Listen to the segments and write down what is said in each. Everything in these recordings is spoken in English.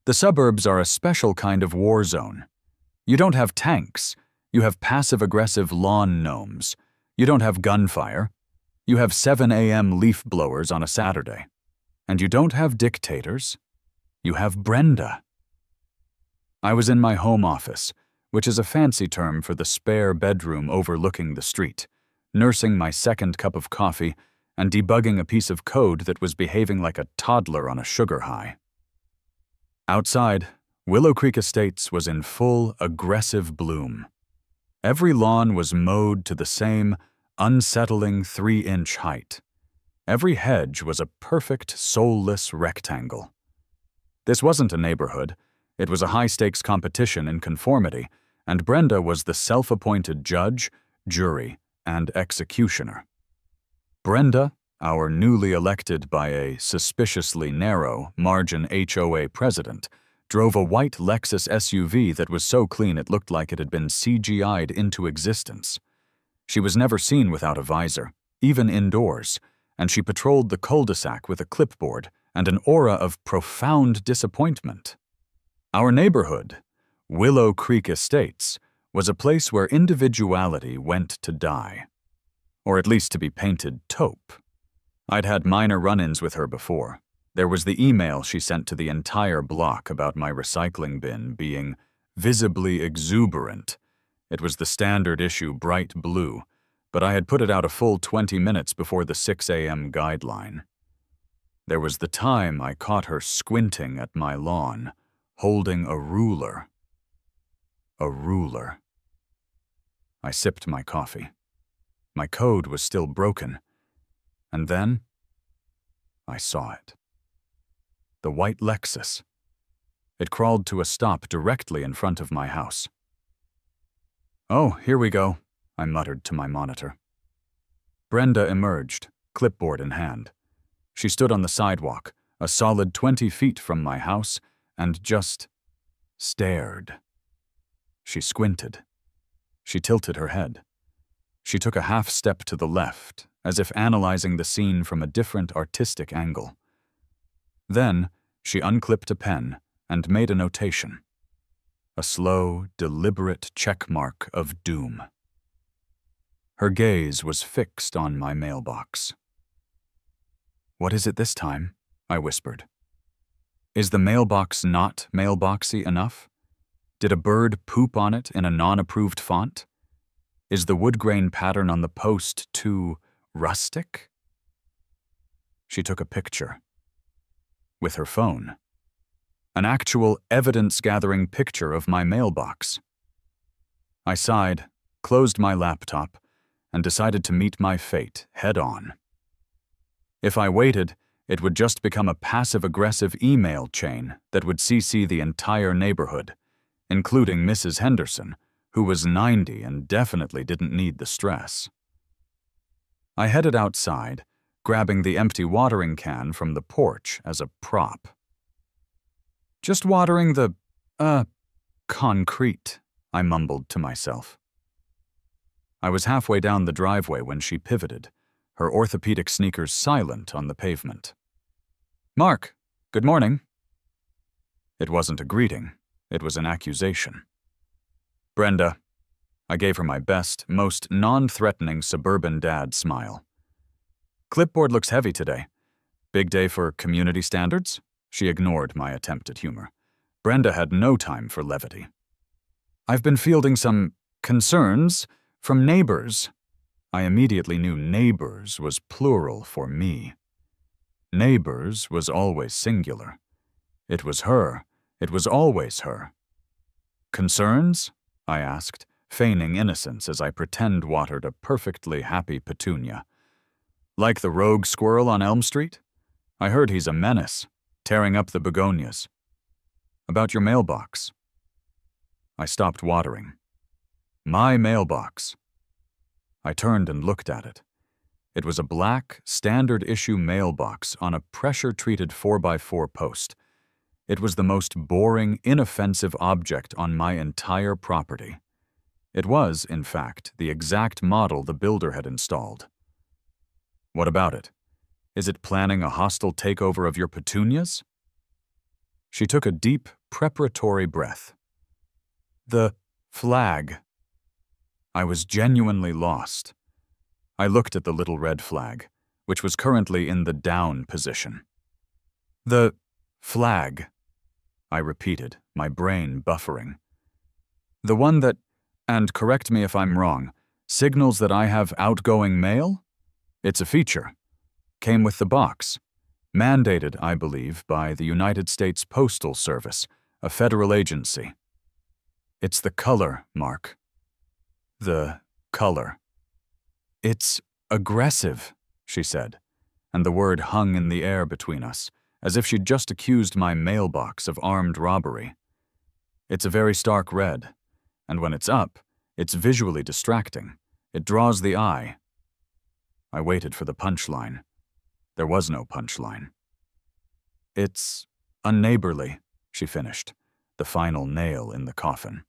The suburbs are a special kind of war zone. You don't have tanks. You have passive-aggressive lawn gnomes. You don't have gunfire. You have 7 a.m. leaf blowers on a Saturday. And you don't have dictators. You have Brenda. I was in my home office, which is a fancy term for the spare bedroom overlooking the street, nursing my second cup of coffee and debugging a piece of code that was behaving like a toddler on a sugar high. Outside, Willow Creek Estates was in full, aggressive bloom. Every lawn was mowed to the same unsettling 3-inch height. Every hedge was a perfect, soulless rectangle. This wasn't a neighborhood. It was a high-stakes competition in conformity, and Brenda was the self-appointed judge, jury, and executioner. Brenda, our newly elected by a suspiciously narrow margin HOA president, drove a white Lexus SUV that was so clean it looked like it had been CGI'd into existence. She was never seen without a visor, even indoors, and she patrolled the cul-de-sac with a clipboard and an aura of profound disappointment. Our neighborhood, Willow Creek Estates, was a place where individuality went to die, or at least to be painted taupe. I'd had minor run-ins with her before. There was the email she sent to the entire block about my recycling bin being visibly exuberant. It was the standard issue bright blue, but I had put it out a full 20 minutes before the 6 a.m. guideline. There was the time I caught her squinting at my lawn, holding a ruler. A ruler. I sipped my coffee. My code was still broken. And then, I saw it. The white Lexus. It crawled to a stop directly in front of my house. "Oh, here we go," I muttered to my monitor. Brenda emerged, clipboard in hand. She stood on the sidewalk, a solid 20 feet from my house, and just stared. She squinted. She tilted her head. She took a half step to the left, as if analyzing the scene from a different artistic angle. Then, she unclipped a pen and made a notation. A slow, deliberate checkmark of doom. Her gaze was fixed on my mailbox. "What is it this time?" I whispered. "Is the mailbox not mailboxy enough? Did a bird poop on it in a non-approved font? Is the wood grain pattern on the post too rustic?" She took a picture. With her phone. An actual evidence-gathering picture of my mailbox. I sighed, closed my laptop, and decided to meet my fate head-on. If I waited, it would just become a passive-aggressive email chain that would CC the entire neighborhood, including Mrs. Henderson, who was 90 and definitely didn't need the stress. I headed outside, grabbing the empty watering can from the porch as a prop. "Just watering the, concrete," I mumbled to myself. I was halfway down the driveway when she pivoted, her orthopedic sneakers silent on the pavement. "Mark, good morning." It wasn't a greeting, it was an accusation. "Brenda." I gave her my best, most non-threatening suburban dad smile. "Clipboard looks heavy today. Big day for community standards?" She ignored my attempt at humor. Brenda had no time for levity. "I've been fielding some concerns from neighbors." I immediately knew neighbors was plural for me. Neighbors was always singular. It was her. It was always her. "Concerns?" I asked, feigning innocence as I pretend watered a perfectly happy petunia. "Like the rogue squirrel on Elm Street? I heard he's a menace, tearing up the begonias. About your mailbox." I stopped watering. My mailbox. I turned and looked at it. It was a black, standard-issue mailbox on a pressure-treated 4x4 post. It was the most boring, inoffensive object on my entire property. It was, in fact, the exact model the builder had installed. "What about it? Is it planning a hostile takeover of your petunias?" She took a deep, preparatory breath. The flag. I was genuinely lost. I looked at the little red flag, which was currently in the down position. The flag, I repeated, my brain buffering. The one that, and correct me if I'm wrong, signals that I have outgoing mail? It's a feature. Came with the box. Mandated, I believe, by the United States Postal Service, a federal agency. It's the color, Mark. The color. It's aggressive, she said, and the word hung in the air between us, as if she'd just accused my mailbox of armed robbery. It's a very stark red, and when it's up, it's visually distracting. It draws the eye. I waited for the punchline. There was no punchline. It's unneighborly, she finished, the final nail in the coffin.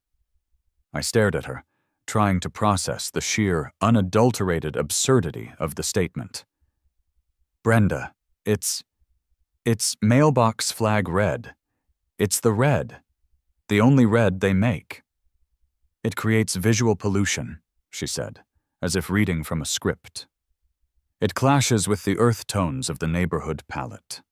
I stared at her, trying to process the sheer, unadulterated absurdity of the statement. Brenda, it's mailbox flag red. It's the red. The only red they make. It creates visual pollution, she said, as if reading from a script. It clashes with the earth tones of the neighborhood palette.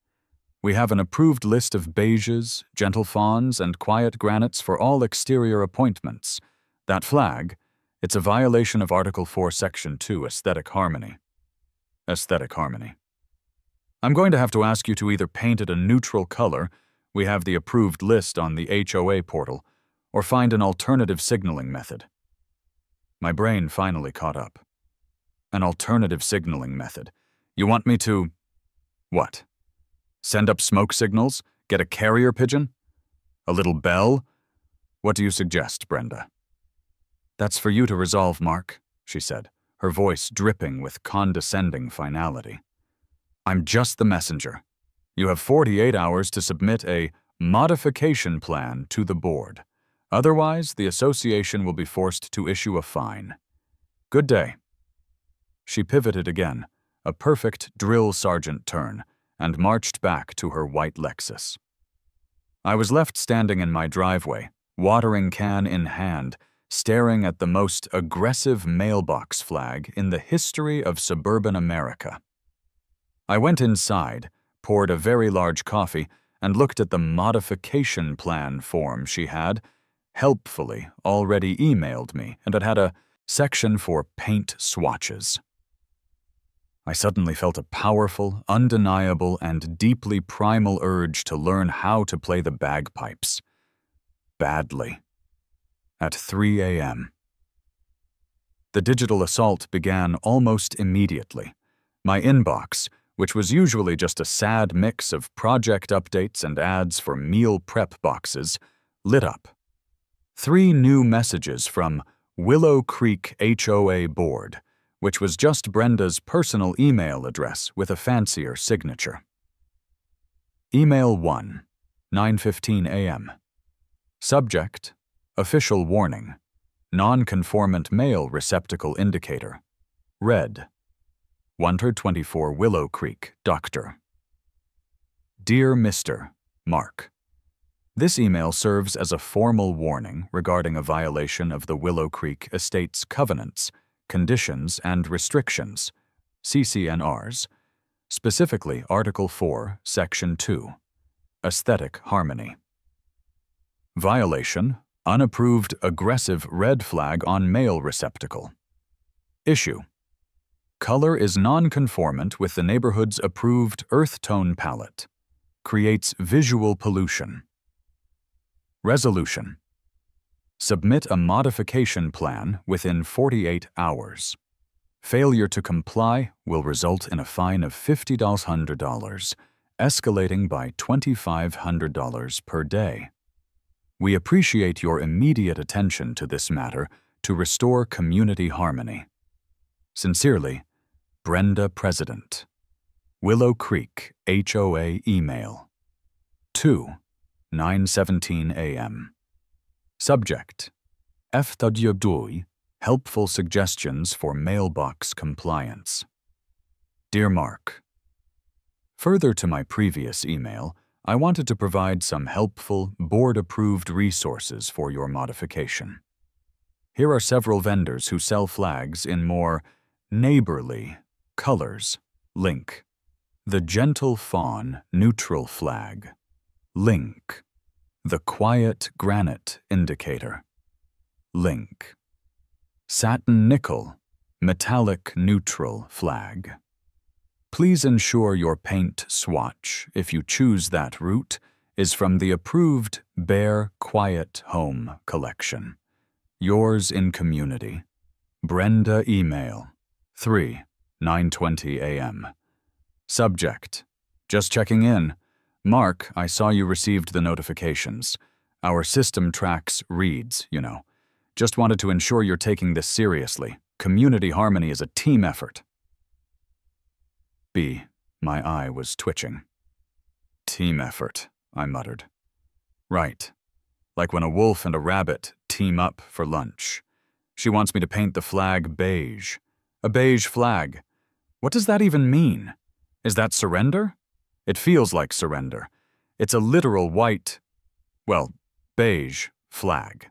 We have an approved list of beiges, gentle fawns, and quiet granites for all exterior appointments. That flag, it's a violation of Article 4, Section 2, Aesthetic Harmony. Aesthetic Harmony. I'm going to have to ask you to either paint it a neutral color, we have the approved list on the HOA portal, or find an alternative signaling method. My brain finally caught up. An alternative signaling method. You want me to… what? Send up smoke signals? Get a carrier pigeon? A little bell? What do you suggest, Brenda? That's for you to resolve, Mark, she said, her voice dripping with condescending finality. I'm just the messenger. You have 48 hours to submit a modification plan to the board. Otherwise, the association will be forced to issue a fine. Good day. She pivoted again, a perfect drill sergeant turn, and marched back to her white Lexus. I was left standing in my driveway, watering can in hand, staring at the most aggressive mailbox flag in the history of suburban America. I went inside, poured a very large coffee, and looked at the modification plan form she had, helpfully, already emailed me, and it had a section for paint swatches. I suddenly felt a powerful, undeniable, and deeply primal urge to learn how to play the bagpipes. Badly. At 3 a.m. The digital assault began almost immediately. My inbox, which was usually just a sad mix of project updates and ads for meal prep boxes, lit up. 3 new messages from Willow Creek HOA Board, which was just Brenda's personal email address with a fancier signature. Email 1, 9:15 a.m. Subject, official warning, non-conformant mail receptacle indicator, red. 124 Willow Creek, Doctor. Dear Mr. Mark, this email serves as a formal warning regarding a violation of the Willow Creek Estates covenants, conditions, and restrictions, CCNRs, specifically Article 4, Section 2, Aesthetic Harmony. Violation, unapproved aggressive red flag on mail receptacle. Issue. Color is non-conformant with the neighborhood's approved earth tone palette. Creates visual pollution. Resolution. Submit a modification plan within 48 hours. Failure to comply will result in a fine of $50,000, escalating by $2,500 per day. We appreciate your immediate attention to this matter to restore community harmony. Sincerely, Brenda President. Willow Creek HOA email. 2, 9:17 a.m. Subject, FWDUI, helpful suggestions for mailbox compliance. Dear Mark, further to my previous email, I wanted to provide some helpful, board-approved resources for your modification. Here are several vendors who sell flags in more neighborly colors. Link. The Gentle Fawn Neutral Flag. Link. The Quiet Granite Indicator. Link. Satin Nickel Metallic Neutral Flag. Please ensure your paint swatch, if you choose that route, is from the approved Bear Quiet Home collection. Yours in community. Brenda email. 3:9:20 a.m. Subject. Just checking in. Mark, I saw you received the notifications. Our system tracks reads, you know. Just wanted to ensure you're taking this seriously. Community harmony is a team effort. B. My eye was twitching. Team effort, I muttered. Right. Like when a wolf and a rabbit team up for lunch. She wants me to paint the flag beige. A beige flag. What does that even mean? Is that surrender? It feels like surrender. It's a literal white, well, beige flag.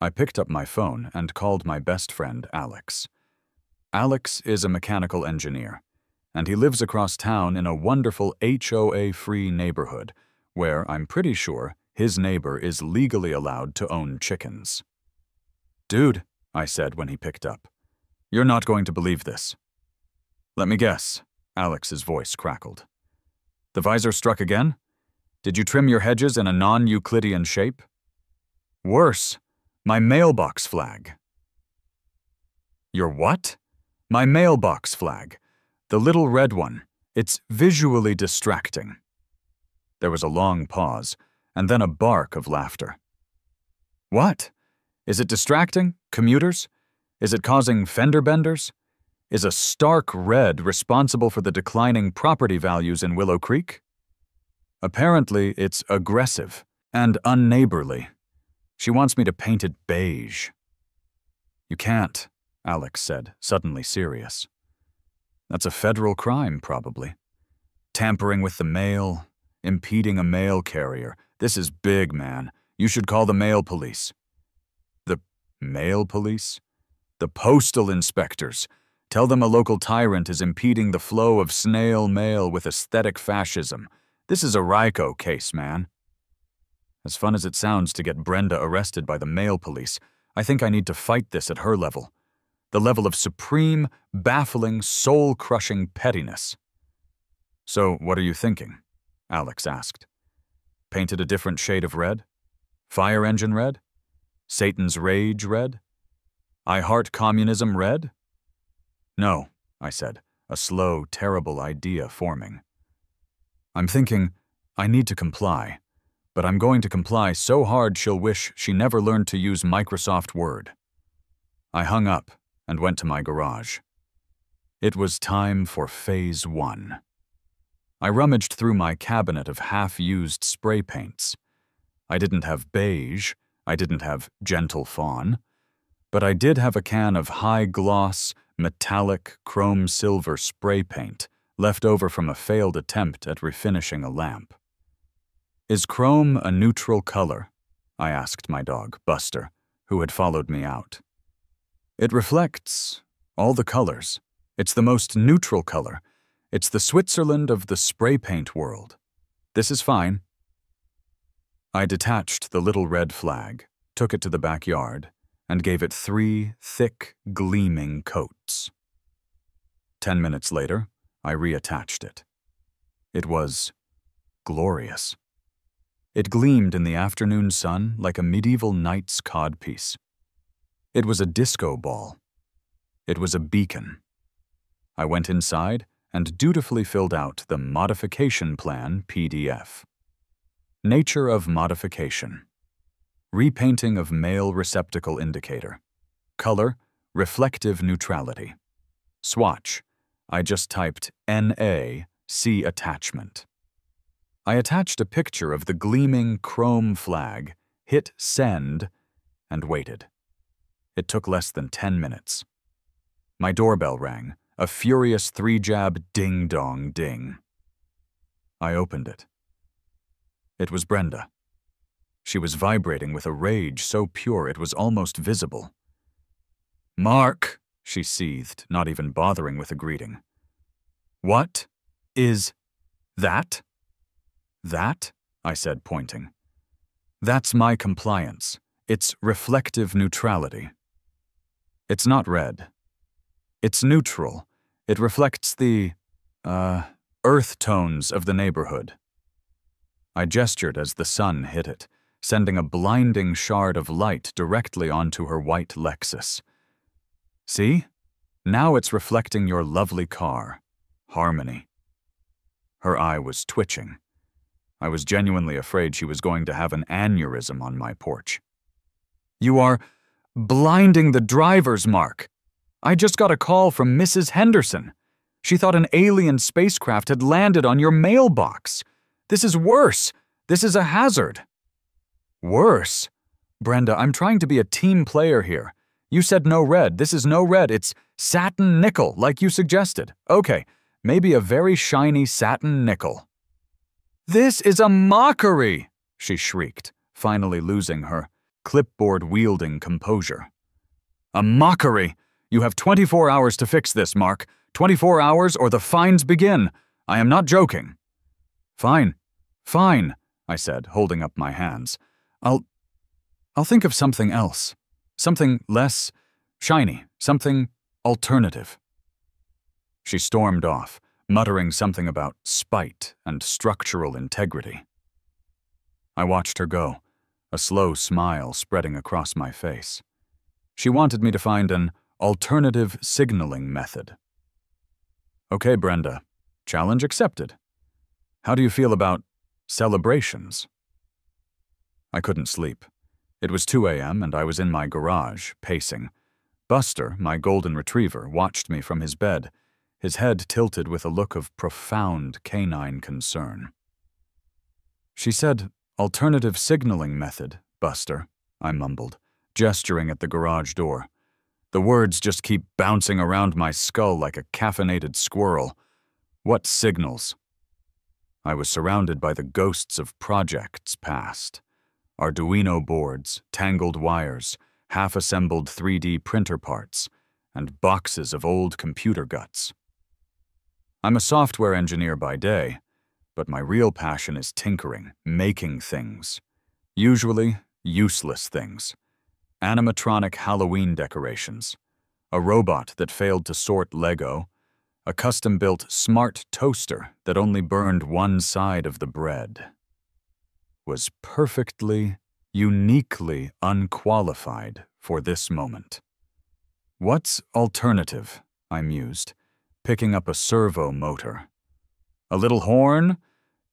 I picked up my phone and called my best friend, Alex. Alex is a mechanical engineer, and he lives across town in a wonderful HOA-free neighborhood where I'm pretty sure his neighbor is legally allowed to own chickens. Dude, I said when he picked up, you're not going to believe this. Let me guess, Alex's voice crackled. The visor struck again? Did you trim your hedges in a non-Euclidean shape? Worse, my mailbox flag. Your what? My mailbox flag. The little red one. It's visually distracting. There was a long pause, and then a bark of laughter. What? Is it distracting? Commuters? Is it causing fender benders? Is a stark red responsible for the declining property values in Willow Creek? Apparently, it's aggressive and unneighborly. She wants me to paint it beige. You can't, Alex said, suddenly serious. That's a federal crime, probably. Tampering with the mail, impeding a mail carrier. This is big, man. You should call the mail police. The mail police? The postal inspectors. Tell them a local tyrant is impeding the flow of snail mail with aesthetic fascism. This is a RICO case, man. As fun as it sounds to get Brenda arrested by the mail police, I think I need to fight this at her level. The level of supreme, baffling, soul-crushing pettiness. So, what are you thinking? Alex asked. Painted a different shade of red? Fire engine red? Satan's rage red? I heart communism red? No, I said, a slow, terrible idea forming. I'm thinking, I need to comply, but I'm going to comply so hard she'll wish she never learned to use Microsoft Word. I hung up and went to my garage. It was time for Phase 1. I rummaged through my cabinet of half-used spray paints. I didn't have beige, I didn't have Gentle Fawn, but I did have a can of high-gloss, metallic, chrome-silver spray paint left over from a failed attempt at refinishing a lamp. Is chrome a neutral color? I asked my dog, Buster, who had followed me out. It reflects all the colors. It's the most neutral color. It's the Switzerland of the spray paint world. This is fine. I detached the little red flag, took it to the backyard, and gave it 3 thick, gleaming coats. 10 minutes later, I reattached it. It was glorious. It gleamed in the afternoon sun like a medieval knight's codpiece. It was a disco ball. It was a beacon. I went inside and dutifully filled out the Modification Plan PDF. Nature of Modification. Repainting of Male Receptacle Indicator. Color, Reflective Neutrality. Swatch. I just typed NA, see attachment. I attached a picture of the gleaming chrome flag, hit send, and waited. It took less than 10 minutes. My doorbell rang, a furious 3-jab ding-dong-ding. I opened it. It was Brenda. She was vibrating with a rage so pure it was almost visible. "Mark," she seethed, not even bothering with a greeting. "What is that?" "That?" I said, pointing. "That's my compliance. It's reflective neutrality. It's not red. It's neutral. It reflects the, earth tones of the neighborhood." I gestured as the sun hit it, sending a blinding shard of light directly onto her white Lexus. "See? Now it's reflecting your lovely car. Harmony." Her eye was twitching. I was genuinely afraid she was going to have an aneurysm on my porch. "You are blinding the drivers, Mark. I just got a call from Mrs. Henderson. She thought an alien spacecraft had landed on your mailbox. This is worse. This is a hazard." "Worse? Brenda, I'm trying to be a team player here. You said no red. This is no red. It's satin nickel, like you suggested. Okay, maybe a very shiny satin nickel." "This is a mockery!" she shrieked, finally losing her clipboard-wielding composure. "A mockery! You have 24 hours to fix this, Mark. 24 hours or the fines begin. I am not joking." "Fine, fine," I said, holding up my hands. I'll think of something else. Something less shiny, something alternative." She stormed off, muttering something about spite and structural integrity. I watched her go, a slow smile spreading across my face. She wanted me to find an alternative signaling method. "Okay, Brenda. Challenge accepted. How do you feel about celebrations?" I couldn't sleep. It was 2 a.m. and I was in my garage, pacing. Buster, my golden retriever, watched me from his bed, his head tilted with a look of profound canine concern. "She said, alternative signaling method, Buster," I mumbled, gesturing at the garage door. The words just keep bouncing around my skull like a caffeinated squirrel. What signals? I was surrounded by the ghosts of projects past. Arduino boards, tangled wires, half-assembled 3D printer parts, and boxes of old computer guts. I'm a software engineer by day, but my real passion is tinkering, making things. Usually, useless things. Animatronic Halloween decorations, a robot that failed to sort Lego, a custom-built smart toaster that only burned one side of the bread. Was perfectly, uniquely unqualified for this moment. "What's alternative?" I mused, picking up a servo motor. "A little horn?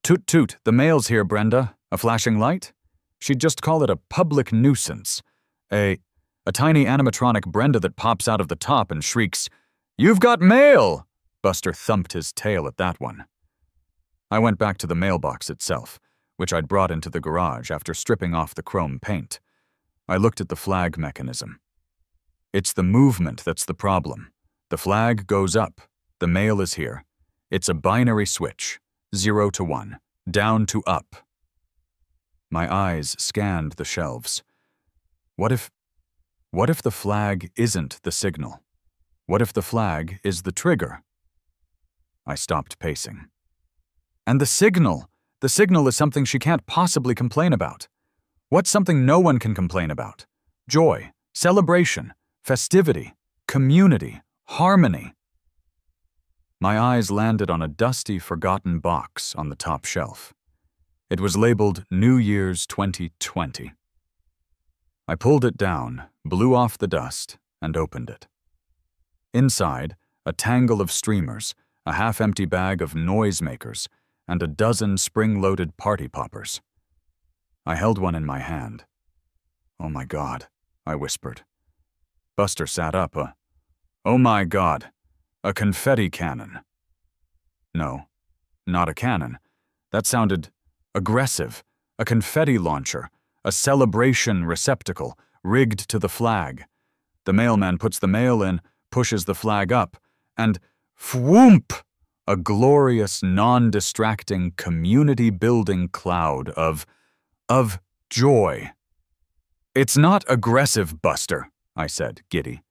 Toot toot, the mail's here, Brenda. A flashing light? She'd just call it a public nuisance. A tiny animatronic Brenda that pops out of the top and shrieks, 'You've got mail!' Buster thumped his tail at that one. I went back to the mailbox itself, which I'd brought into the garage after stripping off the chrome paint. I looked at the flag mechanism. It's the movement that's the problem. The flag goes up. The mail is here. It's a binary switch, 0 to 1, down to up. My eyes scanned the shelves. What if the flag isn't the signal? What if the flag is the trigger? I stopped pacing. And the signal is something she can't possibly complain about. What's something no one can complain about? Joy, celebration, festivity, community, harmony. My eyes landed on a dusty, forgotten box on the top shelf. It was labeled New Year's 2020. I pulled it down, blew off the dust, and opened it. Inside, a tangle of streamers, a half-empty bag of noisemakers, and a dozen spring-loaded party poppers. I held one in my hand. "Oh my God," I whispered. Buster sat up. "Oh my God, a confetti cannon." No, not a cannon. That sounded aggressive. A confetti launcher, a celebration receptacle, rigged to the flag. The mailman puts the mail in, pushes the flag up, and fwoomp! A glorious, non-distracting, community-building cloud of joy. "It's not aggressive, Buster," I said, giddy.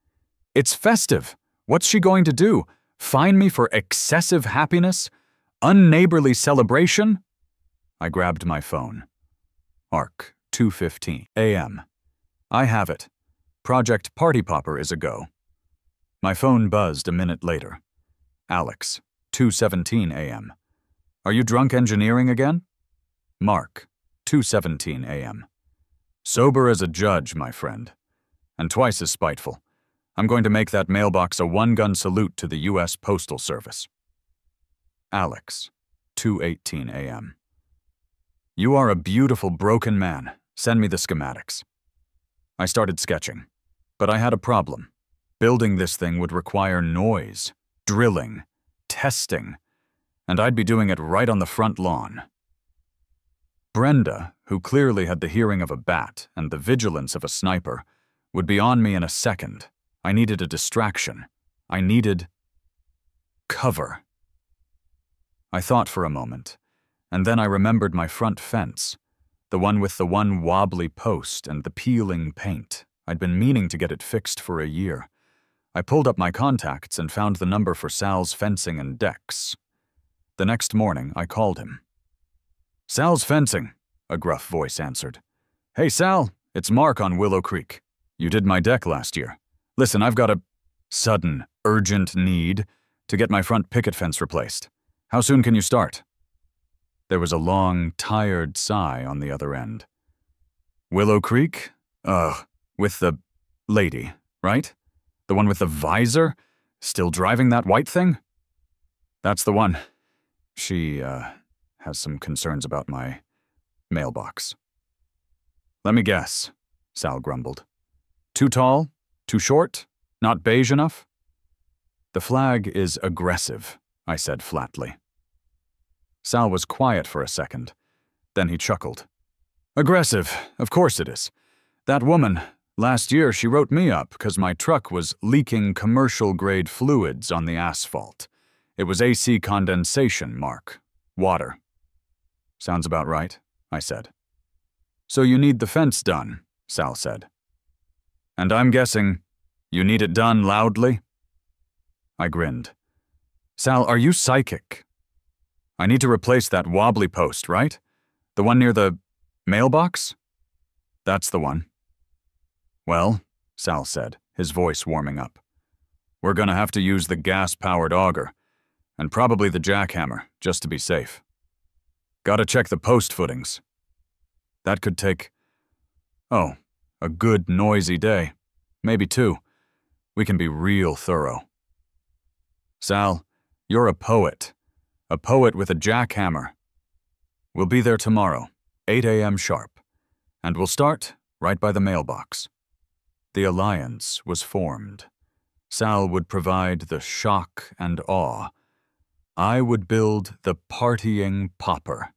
"It's festive. What's she going to do? Fine me for excessive happiness? Unneighborly celebration?" I grabbed my phone. ARC, 2:15 a.m. I have it. Project Party Popper is a go. My phone buzzed a minute later. Alex, 2:17 a.m. Are you drunk engineering again? Mark, 2:17 a.m. Sober as a judge, my friend. And twice as spiteful. I'm going to make that mailbox a one-gun salute to the U.S. Postal Service. Alex, 2:18 a.m. You are a beautiful broken man. Send me the schematics. I started sketching, but I had a problem. Building this thing would require noise, drilling, testing, and I'd be doing it right on the front lawn. Brenda, who clearly had the hearing of a bat and the vigilance of a sniper, would be on me in a second. I needed a distraction. I needed cover. I thought for a moment, and then I remembered my front fence, the one with the one wobbly post and the peeling paint. I'd been meaning to get it fixed for a year. I pulled up my contacts and found the number for Sal's Fencing and Decks. The next morning, I called him. "Sal's Fencing," a gruff voice answered. "Hey, Sal, it's Mark on Willow Creek. You did my deck last year. Listen, I've got a sudden, urgent need to get my front picket fence replaced. How soon can you start?" There was a long, tired sigh on the other end. "Willow Creek? With the lady, right? The one with the visor? Still driving that white thing?" "That's the one. She, has some concerns about my mailbox." "Let me guess," Sal grumbled. "Too tall? Too short? Not beige enough?" "The flag is aggressive," I said flatly. Sal was quiet for a second. Then he chuckled. "Aggressive, of course it is. That woman, last year she wrote me up because my truck was leaking commercial-grade fluids on the asphalt. It was AC condensation, Mark. Water." "Sounds about right," I said. "So you need the fence done," Sal said. "And I'm guessing you need it done loudly?" I grinned. "Sal, are you psychic? I need to replace that wobbly post, right? The one near the mailbox?" "That's the one." "Well," Sal said, his voice warming up, "we're gonna have to use the gas-powered auger, and probably the jackhammer, just to be safe. Gotta check the post footings. That could take, a good noisy day. Maybe two. We can be real thorough." "Sal, you're a poet. A poet with a jackhammer. We'll be there tomorrow, 8 a.m. sharp, and we'll start right by the mailbox." The alliance was formed. Sal would provide the shock and awe. I would build the partying popper.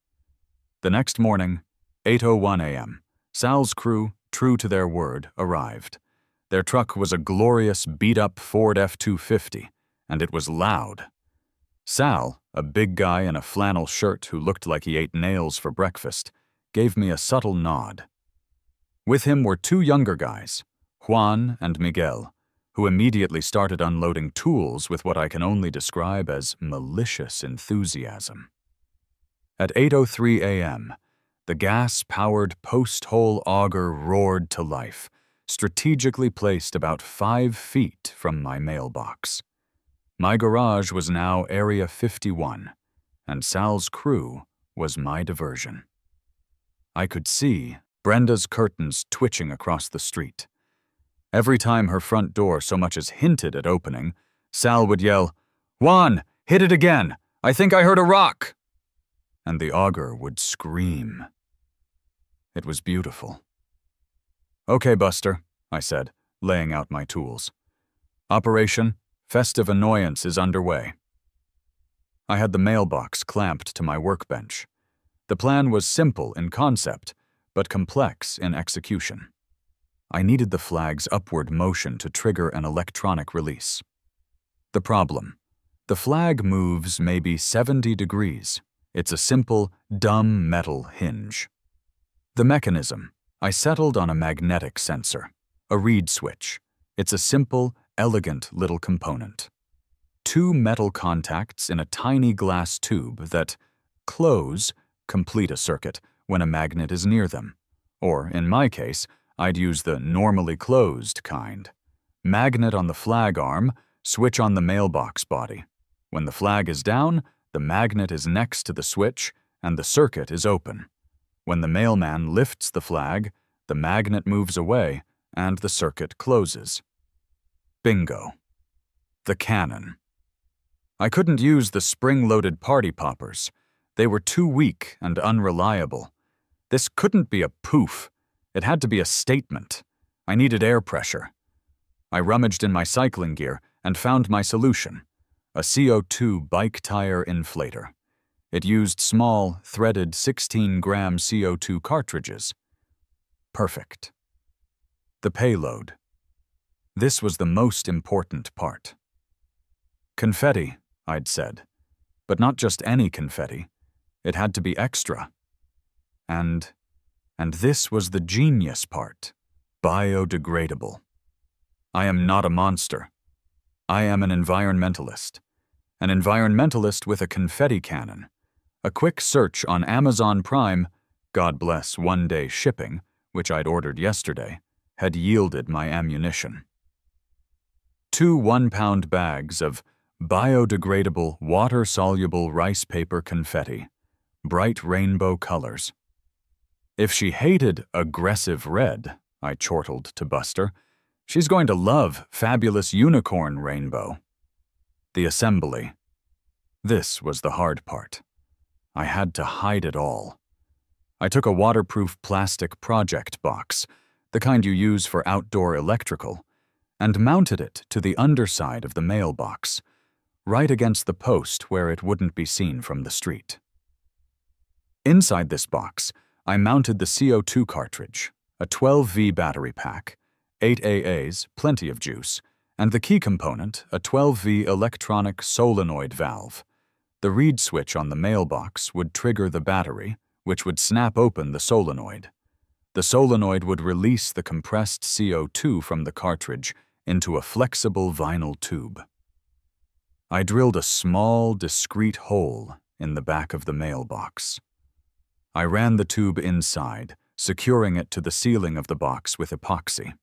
The next morning, 8:01 a.m., Sal's crew, true to their word, arrived. Their truck was a glorious beat-up Ford F-250, and it was loud. Sal, a big guy in a flannel shirt who looked like he ate nails for breakfast, gave me a subtle nod. With him were two younger guys, Juan and Miguel, who immediately started unloading tools with what I can only describe as malicious enthusiasm. At 8:03 a.m., the gas-powered post-hole auger roared to life, strategically placed about 5 feet from my mailbox. My garage was now Area 51, and Sal's crew was my diversion. I could see Brenda's curtains twitching across the street. Every time her front door so much as hinted at opening, Sal would yell, "Juan, hit it again! I think I heard a rock!" And the auger would scream. It was beautiful. "Okay, Buster," I said, laying out my tools. "Operation Festive Annoyance is underway." I had the mailbox clamped to my workbench. The plan was simple in concept, but complex in execution. I needed the flag's upward motion to trigger an electronic release. The problem: The flag moves maybe 70 degrees. It's a simple, dumb metal hinge. The mechanism. I settled on a magnetic sensor, a reed switch. It's a simple, elegant little component. 2 metal contacts in a tiny glass tube that complete a circuit when a magnet is near them. Or, in my case, I'd use the normally closed kind. Magnet on the flag arm, switch on the mailbox body. When the flag is down, the magnet is next to the switch and the circuit is open. When the mailman lifts the flag, the magnet moves away and the circuit closes. Bingo. The cannon. I couldn't use the spring-loaded party poppers. They were too weak and unreliable. This couldn't be a poof. It had to be a statement. I needed air pressure. I rummaged in my cycling gear and found my solution, a CO2 bike tire inflator. It used small, threaded 16-gram CO2 cartridges. Perfect. The payload. This was the most important part. Confetti, I'd said. But not just any confetti. It had to be extra. And this was the genius part. Biodegradable. I am not a monster. I am an environmentalist. An environmentalist with a confetti cannon. A quick search on Amazon Prime, God bless one-day shipping, which I'd ordered yesterday, had yielded my ammunition. 2 one-pound bags of biodegradable, water-soluble rice paper confetti, bright rainbow colors. If she hated aggressive red, I chortled to Buster, she's going to love fabulous unicorn rainbow. The assembly. This was the hard part. I had to hide it all. I took a waterproof plastic project box, the kind you use for outdoor electrical, and mounted it to the underside of the mailbox, right against the post where it wouldn't be seen from the street. Inside this box, I mounted the CO2 cartridge, a 12V battery pack, 8 AAs, plenty of juice, and the key component, a 12V electronic solenoid valve. The reed switch on the mailbox would trigger the battery, which would snap open the solenoid. The solenoid would release the compressed CO2 from the cartridge into a flexible vinyl tube. I drilled a small, discreet hole in the back of the mailbox. I ran the tube inside, securing it to the ceiling of the box with epoxy.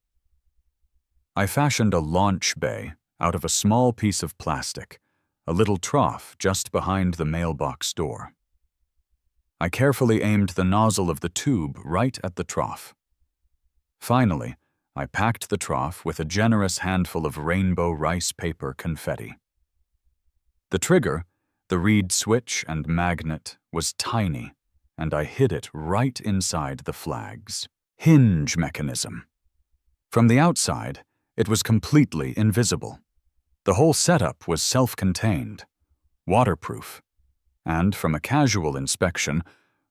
I fashioned a launch bay out of a small piece of plastic, a little trough just behind the mailbox door. I carefully aimed the nozzle of the tube right at the trough. Finally, I packed the trough with a generous handful of rainbow rice paper confetti. The trigger, the reed switch and magnet, was tiny, and I hid it right inside the flag's hinge mechanism. From the outside, it was completely invisible. The whole setup was self-contained, waterproof, and from a casual inspection,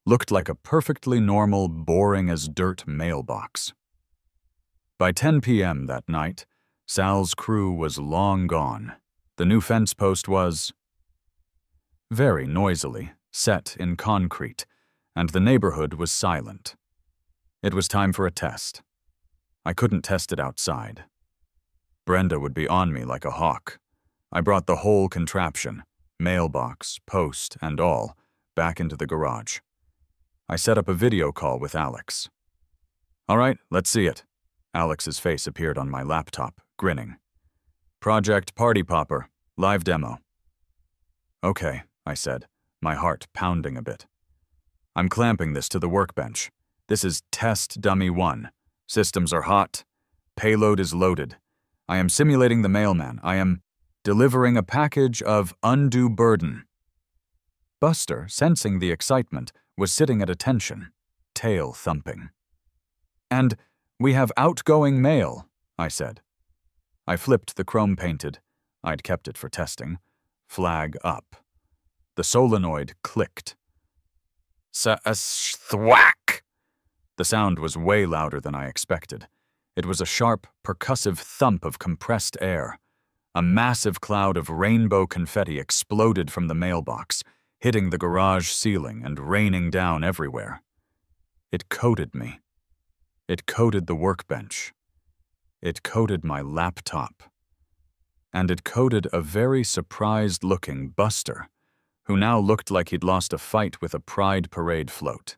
looked like a perfectly normal, boring-as-dirt mailbox. By 10 p.m. that night, Sal's crew was long gone. The new fence post was very noisily set in concrete, and the neighborhood was silent. It was time for a test. I couldn't test it outside. Brenda would be on me like a hawk. I brought the whole contraption, mailbox, post, and all, back into the garage. I set up a video call with Alex. All right, let's see it. Alex's face appeared on my laptop, grinning. Project Party Popper, live demo. Okay, I said, my heart pounding a bit. I'm clamping this to the workbench. This is Test Dummy 1. Systems are hot. Payload is loaded. I am simulating the mailman. I am delivering a package of undue burden. Buster, sensing the excitement, was sitting at attention, tail thumping. And we have outgoing mail, I said. I flipped the chrome-painted, I'd kept it for testing, flag up. The solenoid clicked. Thwack! The sound was way louder than I expected. It was a sharp, percussive thump of compressed air. A massive cloud of rainbow confetti exploded from the mailbox, hitting the garage ceiling and raining down everywhere. It coated me. It coated the workbench. It coated my laptop. And it coated a very surprised-looking Buster, who now looked like he'd lost a fight with a Pride Parade float.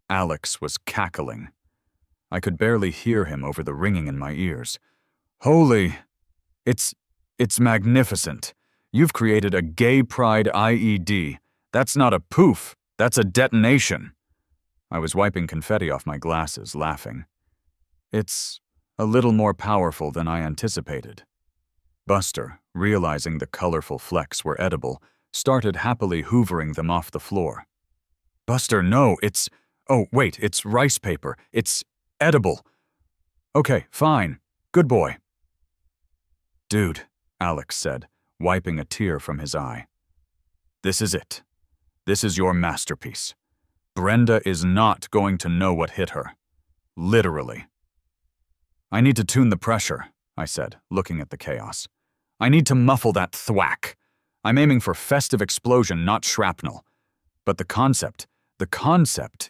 Alex was cackling. I could barely hear him over the ringing in my ears. Holy, it's magnificent. You've created a gay pride IED. That's not a poof, that's a detonation. I was wiping confetti off my glasses, laughing. It's a little more powerful than I anticipated. Buster, realizing the colorful flecks were edible, started happily hoovering them off the floor. Buster, no, oh, wait, it's rice paper. It's edible. Okay, fine. Good boy. Dude, Alex said, wiping a tear from his eye. This is it. This is your masterpiece. Brenda is not going to know what hit her. Literally. I need to tune the pressure, I said, looking at the chaos. I need to muffle that thwack. I'm aiming for festive explosion, not shrapnel. But the concept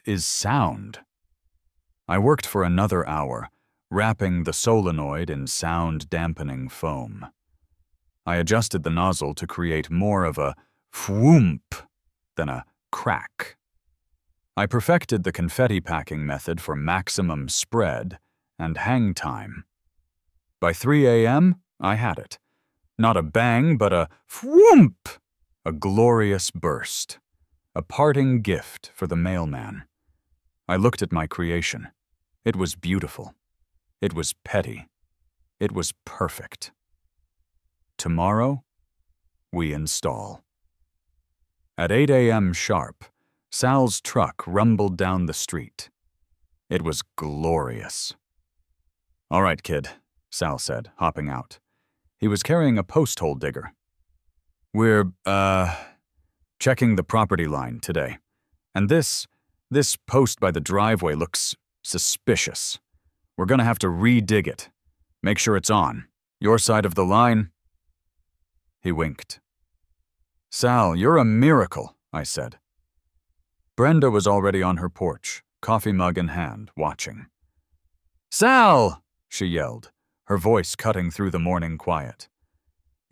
is sound. I worked for another hour, wrapping the solenoid in sound-dampening foam. I adjusted the nozzle to create more of a whoomp than a crack. I perfected the confetti packing method for maximum spread and hang time. By 3 a.m., I had it. Not a bang, but a whoomp, a glorious burst, a parting gift for the mailman. I looked at my creation. It was beautiful. It was petty. It was perfect. Tomorrow, we install. At 8 a.m. sharp, Sal's truck rumbled down the street. It was glorious. All right, kid, Sal said, hopping out. He was carrying a post hole digger. We're, checking the property line today. And this post by the driveway looks suspicious. We're gonna have to re-dig it. Make sure it's on. Your side of the line? He winked. Sal, you're a miracle, I said. Brenda was already on her porch, coffee mug in hand, watching. Sal, she yelled, her voice cutting through the morning quiet.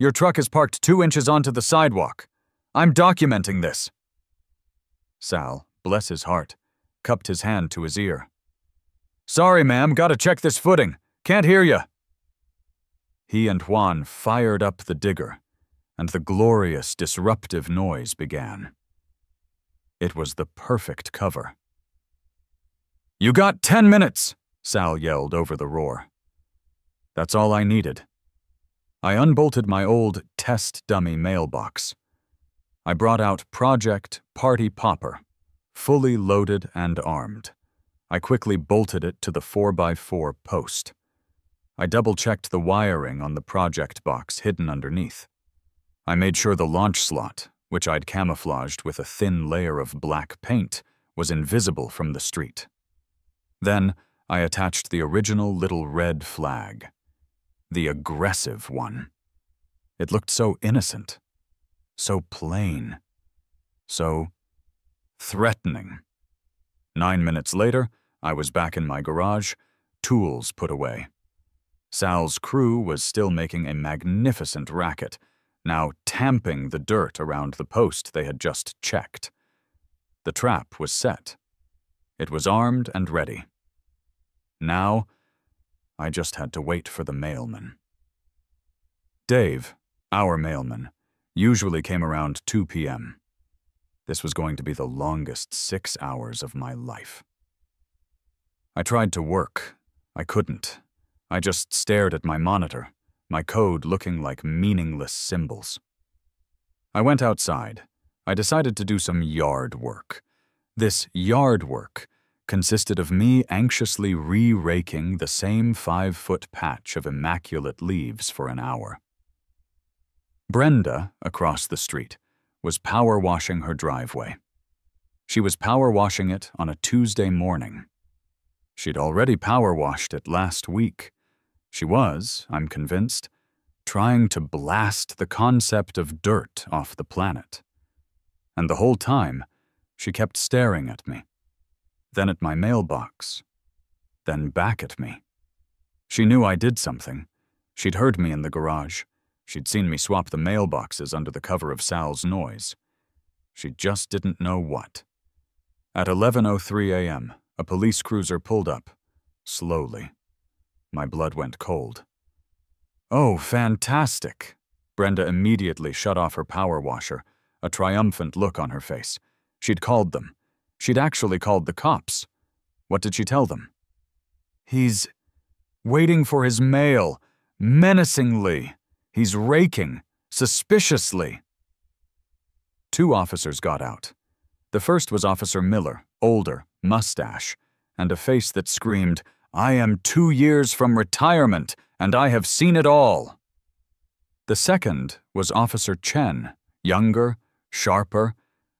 Your truck is parked 2 inches onto the sidewalk. I'm documenting this. Sal, bless his heart, cupped his hand to his ear. Sorry, ma'am, gotta check this footing. Can't hear ya. He and Juan fired up the digger, and the glorious, disruptive noise began. It was the perfect cover. You got 10 minutes, Sal yelled over the roar. That's all I needed. I unbolted my old test dummy mailbox. I brought out Project Party Popper, fully loaded and armed. I quickly bolted it to the 4x4 post. I double-checked the wiring on the project box hidden underneath. I made sure the launch slot, which I'd camouflaged with a thin layer of black paint, was invisible from the street. Then I attached the original little red flag. The aggressive one. It looked so innocent, so plain, so threatening. 9 minutes later, I was back in my garage, tools put away. Sal's crew was still making a magnificent racket, now tamping the dirt around the post they had just checked. The trap was set. It was armed and ready. Now, I just had to wait for the mailman. Dave, our mailman, usually came around 2 p.m. This was going to be the longest 6 hours of my life. I tried to work. I couldn't. I just stared at my monitor, my code looking like meaningless symbols. I went outside. I decided to do some yard work. This yard work consisted of me anxiously re-raking the same 5-foot patch of immaculate leaves for an hour. Brenda, across the street, was power washing her driveway. She was power washing it on a Tuesday morning. She'd already power washed it last week. She was, I'm convinced, trying to blast the concept of dirt off the planet. And the whole time, she kept staring at me, then at my mailbox, then back at me. She knew I did something. She'd heard me in the garage. She'd seen me swap the mailboxes under the cover of Sal's noise. She just didn't know what. At 11:03 a.m., a police cruiser pulled up, slowly. My blood went cold. "Oh, fantastic!" Brenda immediately shut off her power washer, a triumphant look on her face. She'd called them. She'd actually called the cops. What did she tell them? "He's waiting for his mail, menacingly. He's raking, suspiciously." 2 officers got out. The first was Officer Miller, older, mustache, and a face that screamed, "I am 2 years from retirement, and I have seen it all." The second was Officer Chen, younger, sharper,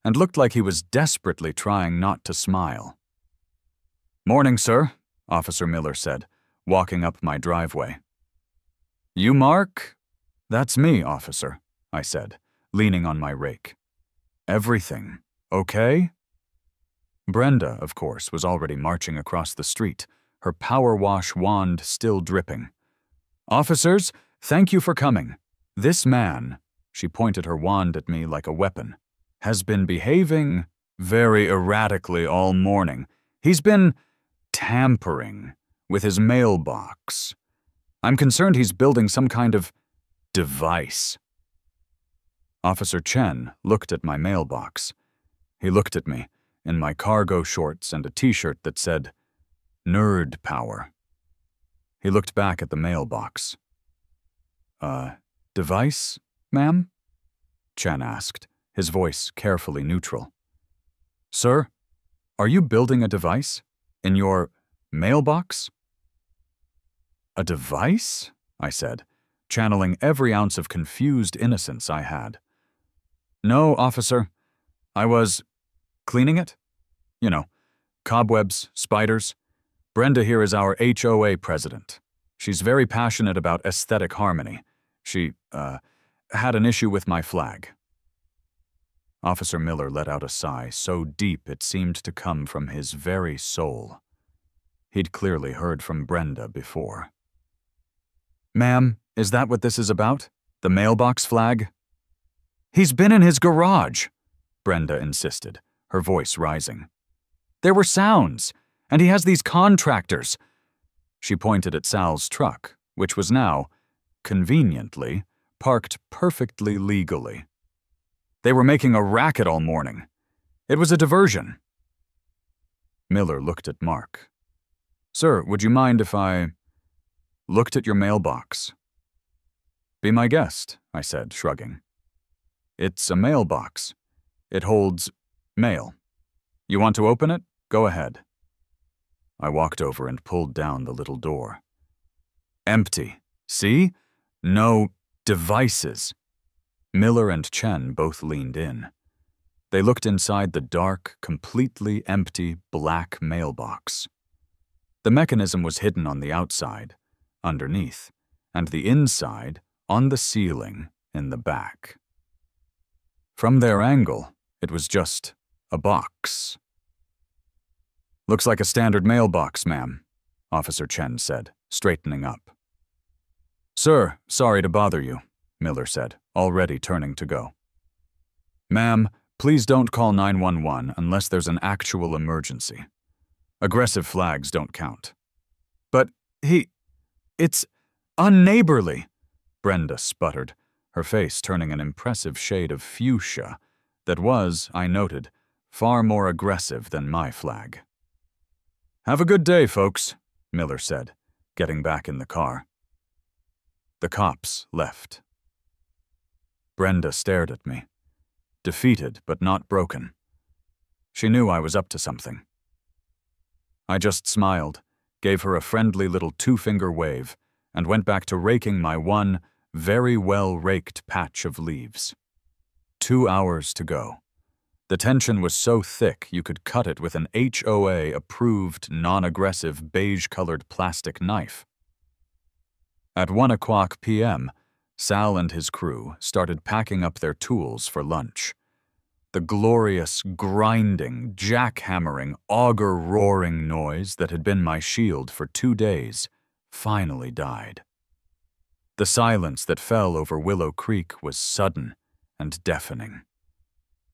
and looked like he was desperately trying not to smile. "Morning, sir," Officer Miller said, walking up my driveway. "You, Mark?" "That's me, officer," I said, leaning on my rake. "Everything okay?" Brenda, of course, was already marching across the street, her power wash wand still dripping. "Officers, thank you for coming. This man," she pointed her wand at me like a weapon, "has been behaving very erratically all morning. He's been tampering with his mailbox. I'm concerned he's building some kind of device." Officer Chen looked at my mailbox. He looked at me in my cargo shorts and a t-shirt that said, "Nerd Power." He looked back at the mailbox. Device, ma'am?" Chen asked, his voice carefully neutral. "Sir, are you building a device? In your mailbox?" "A device?" I said, channeling every ounce of confused innocence I had. "No, officer. I was cleaning it. You know, cobwebs, spiders. Brenda here is our HOA president. She's very passionate about aesthetic harmony. She, had an issue with my flag." Officer Miller let out a sigh so deep it seemed to come from his very soul. He'd clearly heard from Brenda before. "Ma'am, is that what this is about? The mailbox flag?" "He's been in his garage," Brenda insisted, her voice rising. "There were sounds, and he has these contractors." She pointed at Sal's truck, which was now, conveniently, parked perfectly legally. "They were making a racket all morning. It was a diversion." Miller looked at Mark. "Sir, would you mind if I looked at your mailbox?" "Be my guest," I said, shrugging. "It's a mailbox. It holds mail. You want to open it? Go ahead." I walked over and pulled down the little door. Empty. See? No devices. Miller and Chen both leaned in. They looked inside the dark, completely empty black mailbox. The mechanism was hidden on the outside, underneath, and the inside on the ceiling in the back. From their angle, it was just a box. "Looks like a standard mailbox, ma'am," Officer Chen said, straightening up. "Sir, sorry to bother you," Miller said, already turning to go. "Ma'am, please don't call 911 unless there's an actual emergency. Aggressive flags don't count." "But it's unneighborly," Brenda sputtered, her face turning an impressive shade of fuchsia that was, I noted, far more aggressive than my flag. "Have a good day, folks," Miller said, getting back in the car. The cops left. Brenda stared at me, defeated but not broken. She knew I was up to something. I just smiled, gave her a friendly little two-finger wave, and went back to raking my one, very well-raked patch of leaves. 2 hours to go. The tension was so thick you could cut it with an HOA-approved, non-aggressive, beige-colored plastic knife. At 1:00 p.m., Sal and his crew started packing up their tools for lunch. The glorious, grinding, jackhammering, auger-roaring noise that had been my shield for 2 days finally died. The silence that fell over Willow Creek was sudden and deafening.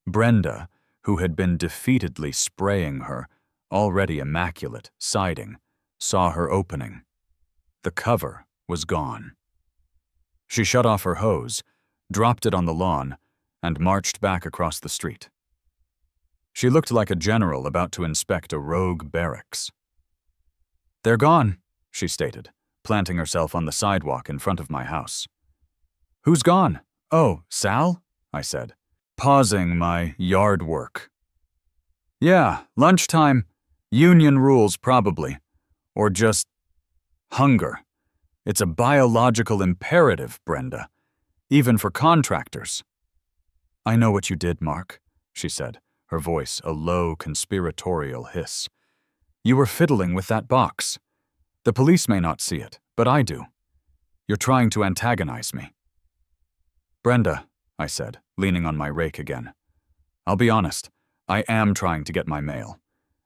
Brenda, who had been defeatedly spraying her, already immaculate, siding, saw her opening. The cover was gone. She shut off her hose, dropped it on the lawn, and marched back across the street. She looked like a general about to inspect a rogue barracks. "They're gone," she stated, planting herself on the sidewalk in front of my house. "Who's gone?" "Oh, Sal?" I said, pausing my yard work. "Yeah, lunchtime. Union rules, probably. Or just hunger. It's a biological imperative, Brenda, even for contractors." "I know what you did, Mark," she said, her voice a low, conspiratorial hiss. "You were fiddling with that box. The police may not see it, but I do. You're trying to antagonize me." "Brenda," I said, leaning on my rake again, "I'll be honest, I am trying to get my mail,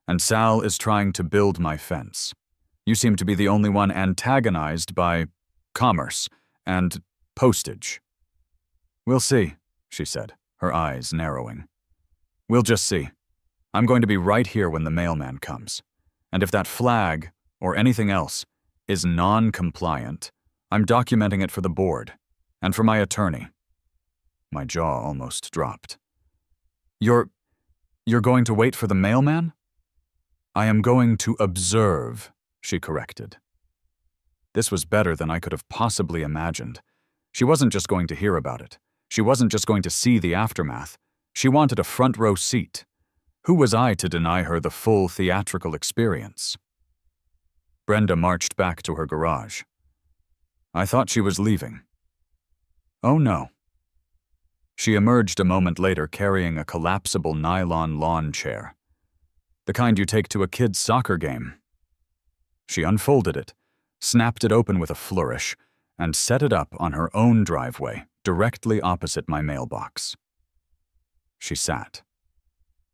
and Sal is trying to build my fence. You seem to be the only one antagonized by commerce and postage." "We'll see," she said, her eyes narrowing. "We'll just see. I'm going to be right here when the mailman comes. And if that flag, or anything else, is non-compliant, I'm documenting it for the board, and for my attorney." My jaw almost dropped. You're going to wait for the mailman?" "I am going to observe," she corrected. This was better than I could have possibly imagined. She wasn't just going to hear about it. She wasn't just going to see the aftermath. She wanted a front-row seat. Who was I to deny her the full theatrical experience? Brenda marched back to her garage. I thought she was leaving. Oh no. She emerged a moment later carrying a collapsible nylon lawn chair. The kind you take to a kid's soccer game. She unfolded it, snapped it open with a flourish, and set it up on her own driveway, directly opposite my mailbox. She sat.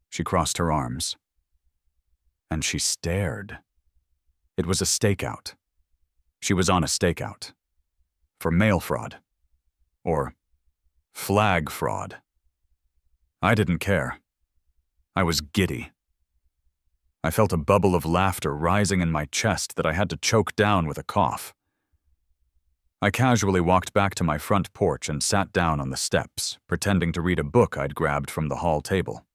She crossed her arms. And she stared. It was a stakeout. She was on a stakeout. For mail fraud. Or flag fraud. I didn't care. I was giddy. I felt a bubble of laughter rising in my chest that I had to choke down with a cough. I casually walked back to my front porch and sat down on the steps, pretending to read a book I'd grabbed from the hall table.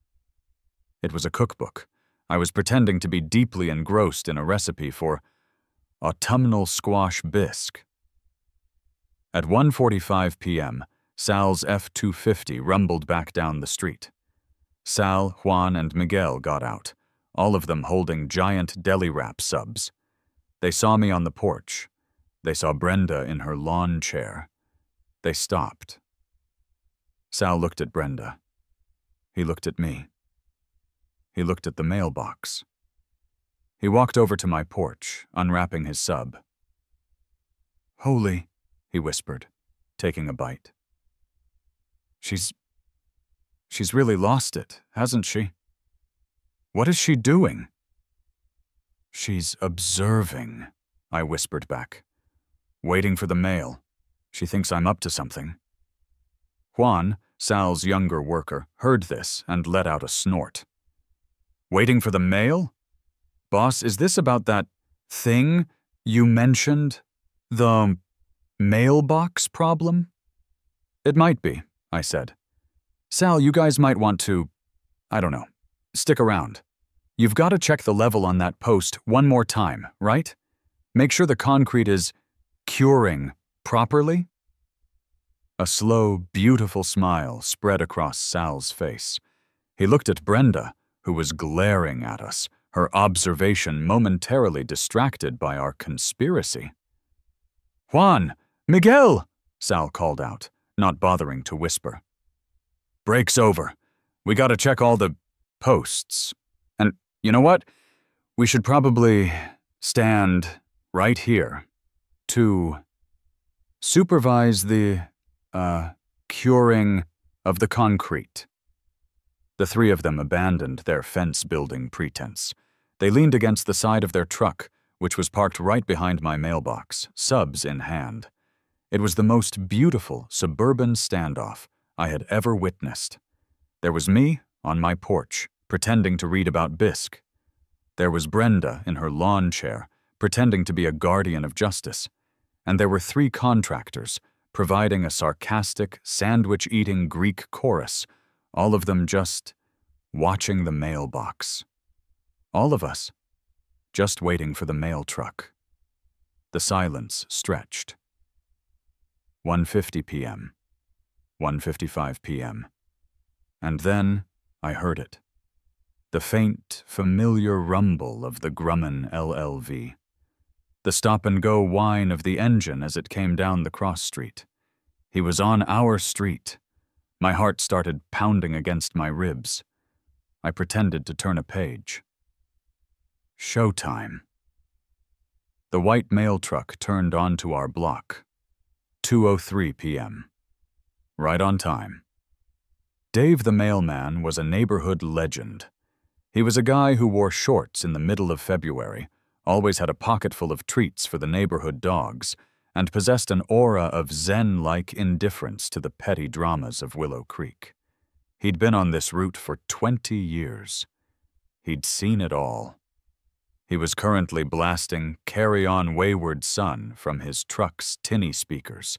It was a cookbook. I was pretending to be deeply engrossed in a recipe for autumnal squash bisque. At 1:45 p.m., Sal's F-250 rumbled back down the street. Sal, Juan, and Miguel got out, all of them holding giant deli wrap subs. They saw me on the porch. They saw Brenda in her lawn chair. They stopped. Sal looked at Brenda. He looked at me. He looked at the mailbox. He walked over to my porch, unwrapping his sub. "Holy," he whispered, taking a bite. She's really lost it, hasn't she? What is she doing?" "She's observing," I whispered back. "Waiting for the mail. She thinks I'm up to something." Juan, Sal's younger worker, heard this and let out a snort. "Waiting for the mail? Boss, is this about that thing you mentioned? The mailbox problem?" "It might be," I said. "Sal, you guys might want to, I don't know, stick around. You've got to check the level on that post one more time, right? Make sure the concrete is curing properly." A slow, beautiful smile spread across Sal's face. He looked at Brenda, who was glaring at us, her observation momentarily distracted by our conspiracy. "Juan! Miguel!" Sal called out, not bothering to whisper. "Break's over. We gotta check all the posts. And you know what? We should probably stand right here to supervise the curing of the concrete. The three of them abandoned their fence-building pretense. They leaned against the side of their truck, which was parked right behind my mailbox, subs in hand. It was the most beautiful suburban standoff I had ever witnessed. There was me on my porch, pretending to read about bisque. There was Brenda in her lawn chair, pretending to be a guardian of justice. And there were three contractors, providing a sarcastic, sandwich-eating Greek chorus, all of them just watching the mailbox. All of us, just waiting for the mail truck. The silence stretched. 1:50 p.m., 1:55 p.m., and then I heard it. The faint, familiar rumble of the Grumman LLV. The stop-and-go whine of the engine as it came down the cross street. He was on our street. My heart started pounding against my ribs. I pretended to turn a page. Showtime. The white mail truck turned onto our block. 2:03 p.m. Right on time. Dave the mailman was a neighborhood legend. He was a guy who wore shorts in the middle of February, always had a pocket full of treats for the neighborhood dogs, and possessed an aura of zen-like indifference to the petty dramas of Willow Creek. He'd been on this route for 20 years. He'd seen it all. He was currently blasting "Carry On Wayward Son" from his truck's tinny speakers.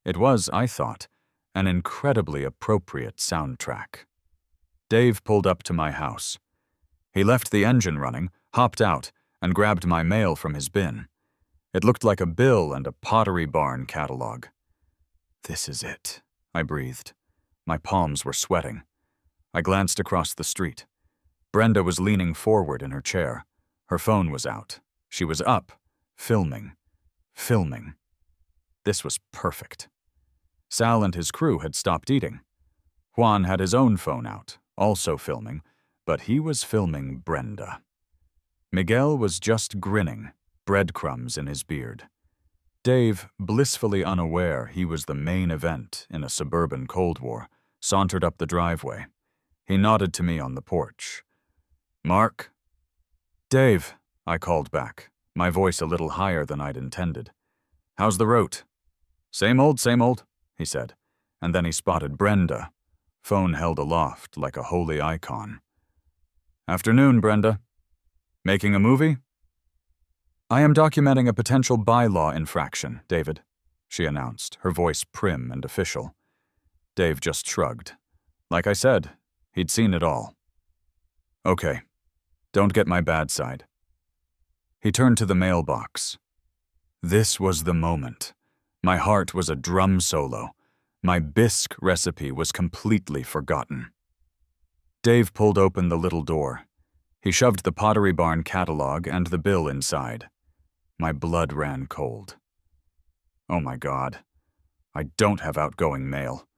It was, I thought, an incredibly appropriate soundtrack. Dave pulled up to my house. He left the engine running, hopped out, and grabbed my mail from his bin. It looked like a bill and a Pottery Barn catalog. "This is it," I breathed. My palms were sweating. I glanced across the street. Brenda was leaning forward in her chair. Her phone was out. She was up, filming. This was perfect. Sal and his crew had stopped eating. Juan had his own phone out, also filming, but he was filming Brenda. Miguel was just grinning, breadcrumbs in his beard. Dave, blissfully unaware he was the main event in a suburban Cold War, sauntered up the driveway. He nodded to me on the porch. "Mark?" "Dave," I called back, my voice a little higher than I'd intended. "How's the route?" Same old," he said, and then he spotted Brenda, phone held aloft like a holy icon. "Afternoon, Brenda. Making a movie?" "I am documenting a potential bylaw infraction, David," she announced, her voice prim and official. Dave just shrugged. Like I said, he'd seen it all. "Okay. Don't get my bad side." He turned to the mailbox. This was the moment. My heart was a drum solo. My bisque recipe was completely forgotten. Dave pulled open the little door. He shoved the Pottery Barn catalog and the bill inside. My blood ran cold. Oh my God. I don't have outgoing mail.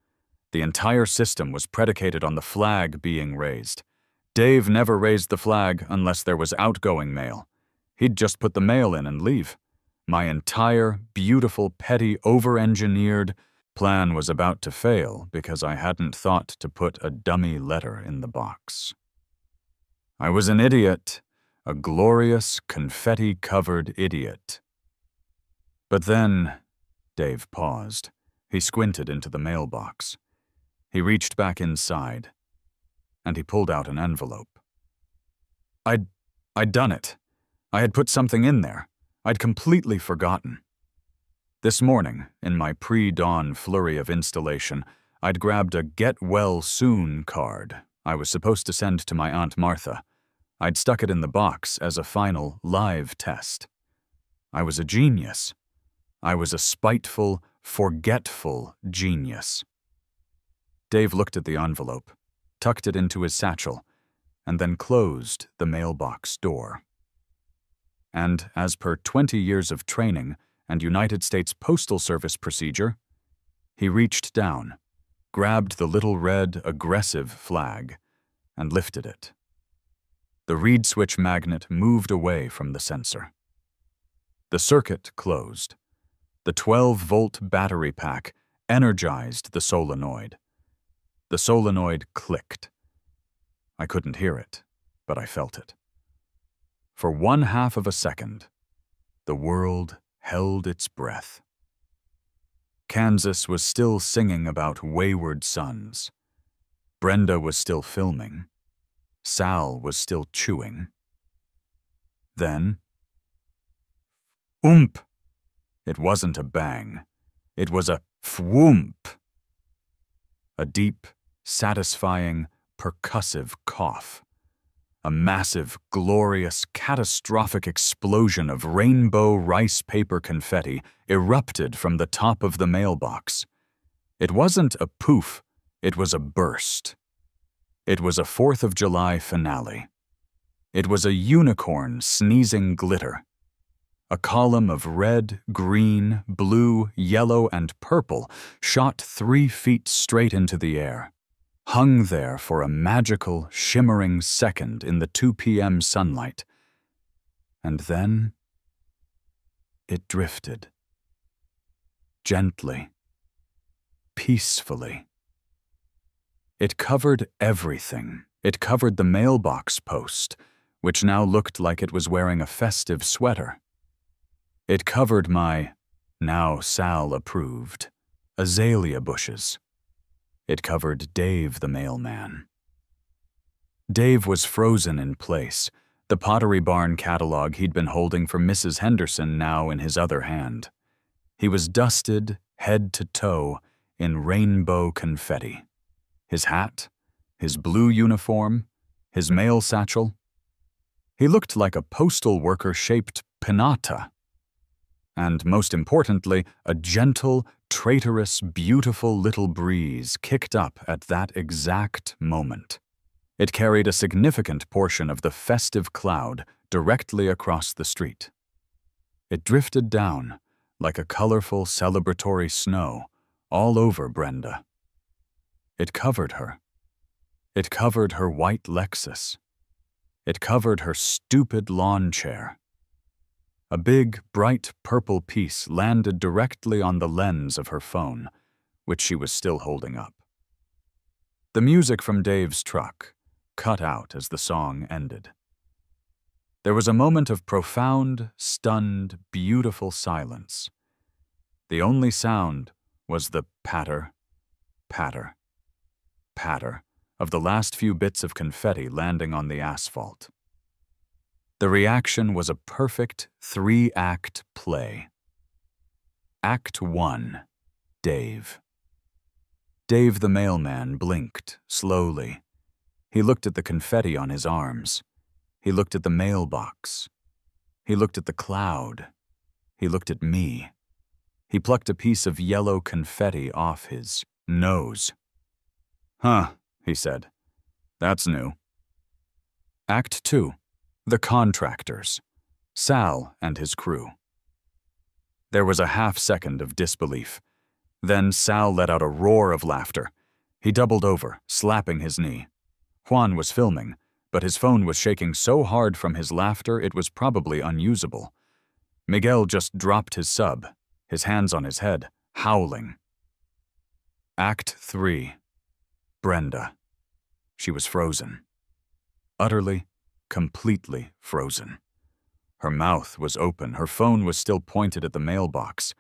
The entire system was predicated on the flag being raised. Dave never raised the flag unless there was outgoing mail. He'd just put the mail in and leave. My entire, beautiful, petty, over-engineered plan was about to fail because I hadn't thought to put a dummy letter in the box. I was an idiot, a glorious, confetti-covered idiot. But then, Dave paused. He squinted into the mailbox. He reached back inside, and he pulled out an envelope. I'd done it. I had put something in there. I'd completely forgotten. This morning, in my pre-dawn flurry of installation, I'd grabbed a "Get Well Soon" card I was supposed to send to my Aunt Martha. I'd stuck it in the box as a final, live test. I was a genius. I was a spiteful, forgetful genius. Dave looked at the envelope, tucked it into his satchel, and then closed the mailbox door. And as per 20 years of training and United States Postal Service procedure, he reached down, grabbed the little red, aggressive flag, and lifted it. The reed switch magnet moved away from the sensor. The circuit closed. The 12-volt battery pack energized the solenoid. The solenoid clicked. I couldn't hear it, but I felt it. For 1/2 of a second, the world held its breath. Kansas was still singing about wayward sons. Brenda was still filming. Sal was still chewing. Then, oomp! It wasn't a bang. It was a fwoomp. A deep, satisfying, percussive cough. A massive, glorious, catastrophic explosion of rainbow rice paper confetti erupted from the top of the mailbox. It wasn't a poof, it was a burst. It was a 4th of July finale. It was a unicorn sneezing glitter. A column of red, green, blue, yellow, and purple shot 3 feet straight into the air, hung there for a magical, shimmering second in the 2 p.m. sunlight. And then it drifted. Gently, peacefully. It covered everything. It covered the mailbox post, which now looked like it was wearing a festive sweater. It covered my, now Sal approved, azalea bushes. It covered Dave the mailman. Dave was frozen in place, the Pottery Barn catalog he'd been holding for Mrs. Henderson now in his other hand. He was dusted, head to toe, in rainbow confetti. His hat, his blue uniform, his mail satchel. He looked like a postal worker-shaped pinata. And most importantly, a gentle, traitorous, beautiful little breeze kicked up at that exact moment. It carried a significant portion of the festive cloud directly across the street. It drifted down, like a colorful, celebratory snow, all over Brenda. It covered her. It covered her white Lexus. It covered her stupid lawn chair. A big, bright purple piece landed directly on the lens of her phone, which she was still holding up. The music from Dave's truck cut out as the song ended. There was a moment of profound, stunned, beautiful silence. The only sound was the patter, patter, patter of the last few bits of confetti landing on the asphalt. The reaction was a perfect 3-act play. Act 1, Dave. Dave the mailman blinked, slowly. He looked at the confetti on his arms. He looked at the mailbox. He looked at the cloud. He looked at me. He plucked a piece of yellow confetti off his nose. "Huh," he said. "That's new." Act 2. The contractors. Sal and his crew. There was a half-second of disbelief. Then Sal let out a roar of laughter. He doubled over, slapping his knee. Juan was filming, but his phone was shaking so hard from his laughter it was probably unusable. Miguel just dropped his sub, his hands on his head, howling. Act 3. Brenda. She was frozen. Utterly, completely frozen. Her mouth was open, her phone was still pointed at the mailbox.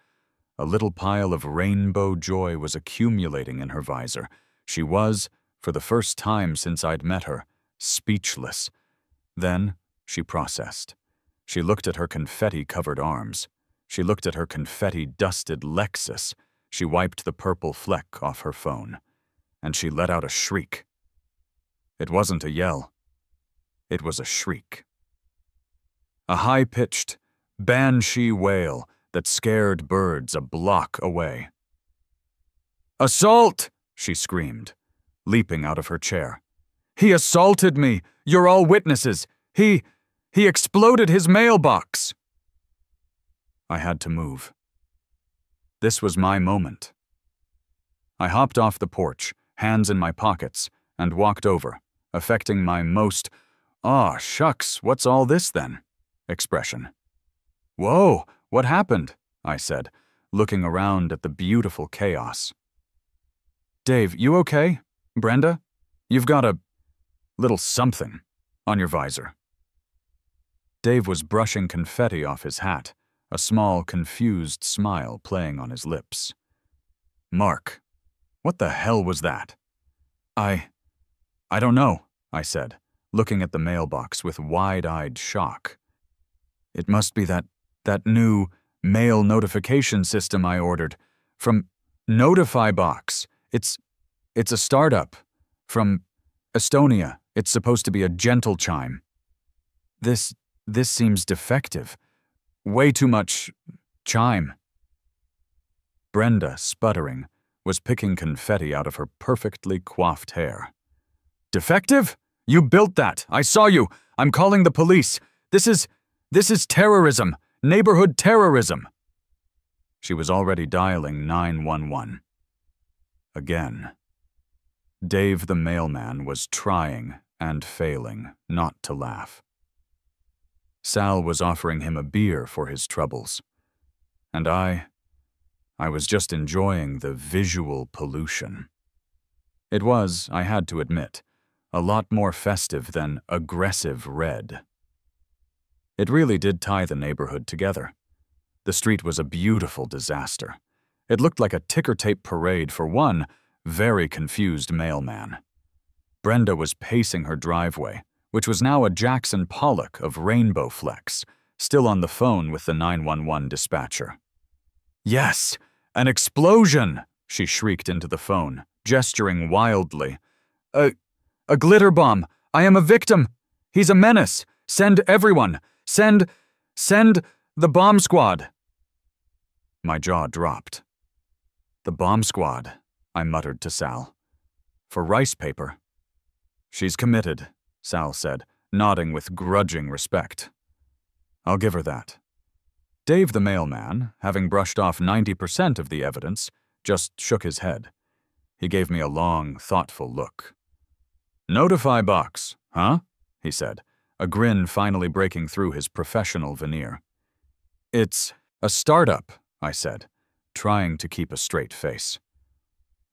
A little pile of rainbow joy was accumulating in her visor. She was, for the first time since I'd met her, speechless. Then she processed. She looked at her confetti-covered arms. She looked at her confetti-dusted Lexus. She wiped the purple fleck off her phone. And she let out a shriek. It wasn't a yell. It was a shriek. A high-pitched, banshee wail that scared birds a block away. "Assault!" she screamed, leaping out of her chair. "He assaulted me! You're all witnesses! He exploded his mailbox!" I had to move. This was my moment. I hopped off the porch, hands in my pockets, and walked over, affecting my most "aw, shucks, what's all this then?" expression. "Whoa, what happened?" I said, looking around at the beautiful chaos. Dave, you okay? Brenda? You've got a little something on your visor. Dave was brushing confetti off his hat, a small, confused smile playing on his lips. Mark, what the hell was that? I don't know, I said, looking at the mailbox with wide-eyed shock. It must be that new mail notification system I ordered from Notify-Box. It's a startup from Estonia. It's supposed to be a gentle chime. This seems defective. Way too much chime. Brenda, sputtering, was picking confetti out of her perfectly coiffed hair. Defective? You built that. I saw you. I'm calling the police. This is terrorism. Neighborhood terrorism. She was already dialing 911. Again. Dave the mailman was trying and failing not to laugh. Sal was offering him a beer for his troubles. And I was just enjoying the visual pollution. It was, I had to admit, a lot more festive than aggressive red. It really did tie the neighborhood together. The street was a beautiful disaster. It looked like a ticker-tape parade for one very confused mailman. Brenda was pacing her driveway, which was now a Jackson Pollock of rainbow flecks, still on the phone with the 911 dispatcher. Yes, an explosion, she shrieked into the phone, gesturing wildly. A glitter bomb. I am a victim. He's a menace. Send everyone. Send the bomb squad. My jaw dropped. The bomb squad, I muttered to Sal. For rice paper. She's committed, Sal said, nodding with grudging respect. I'll give her that. Dave the mailman, having brushed off 90% of the evidence, just shook his head. He gave me a long, thoughtful look. Notify-Box, huh? He said, a grin finally breaking through his professional veneer. It's a startup, I said, trying to keep a straight face.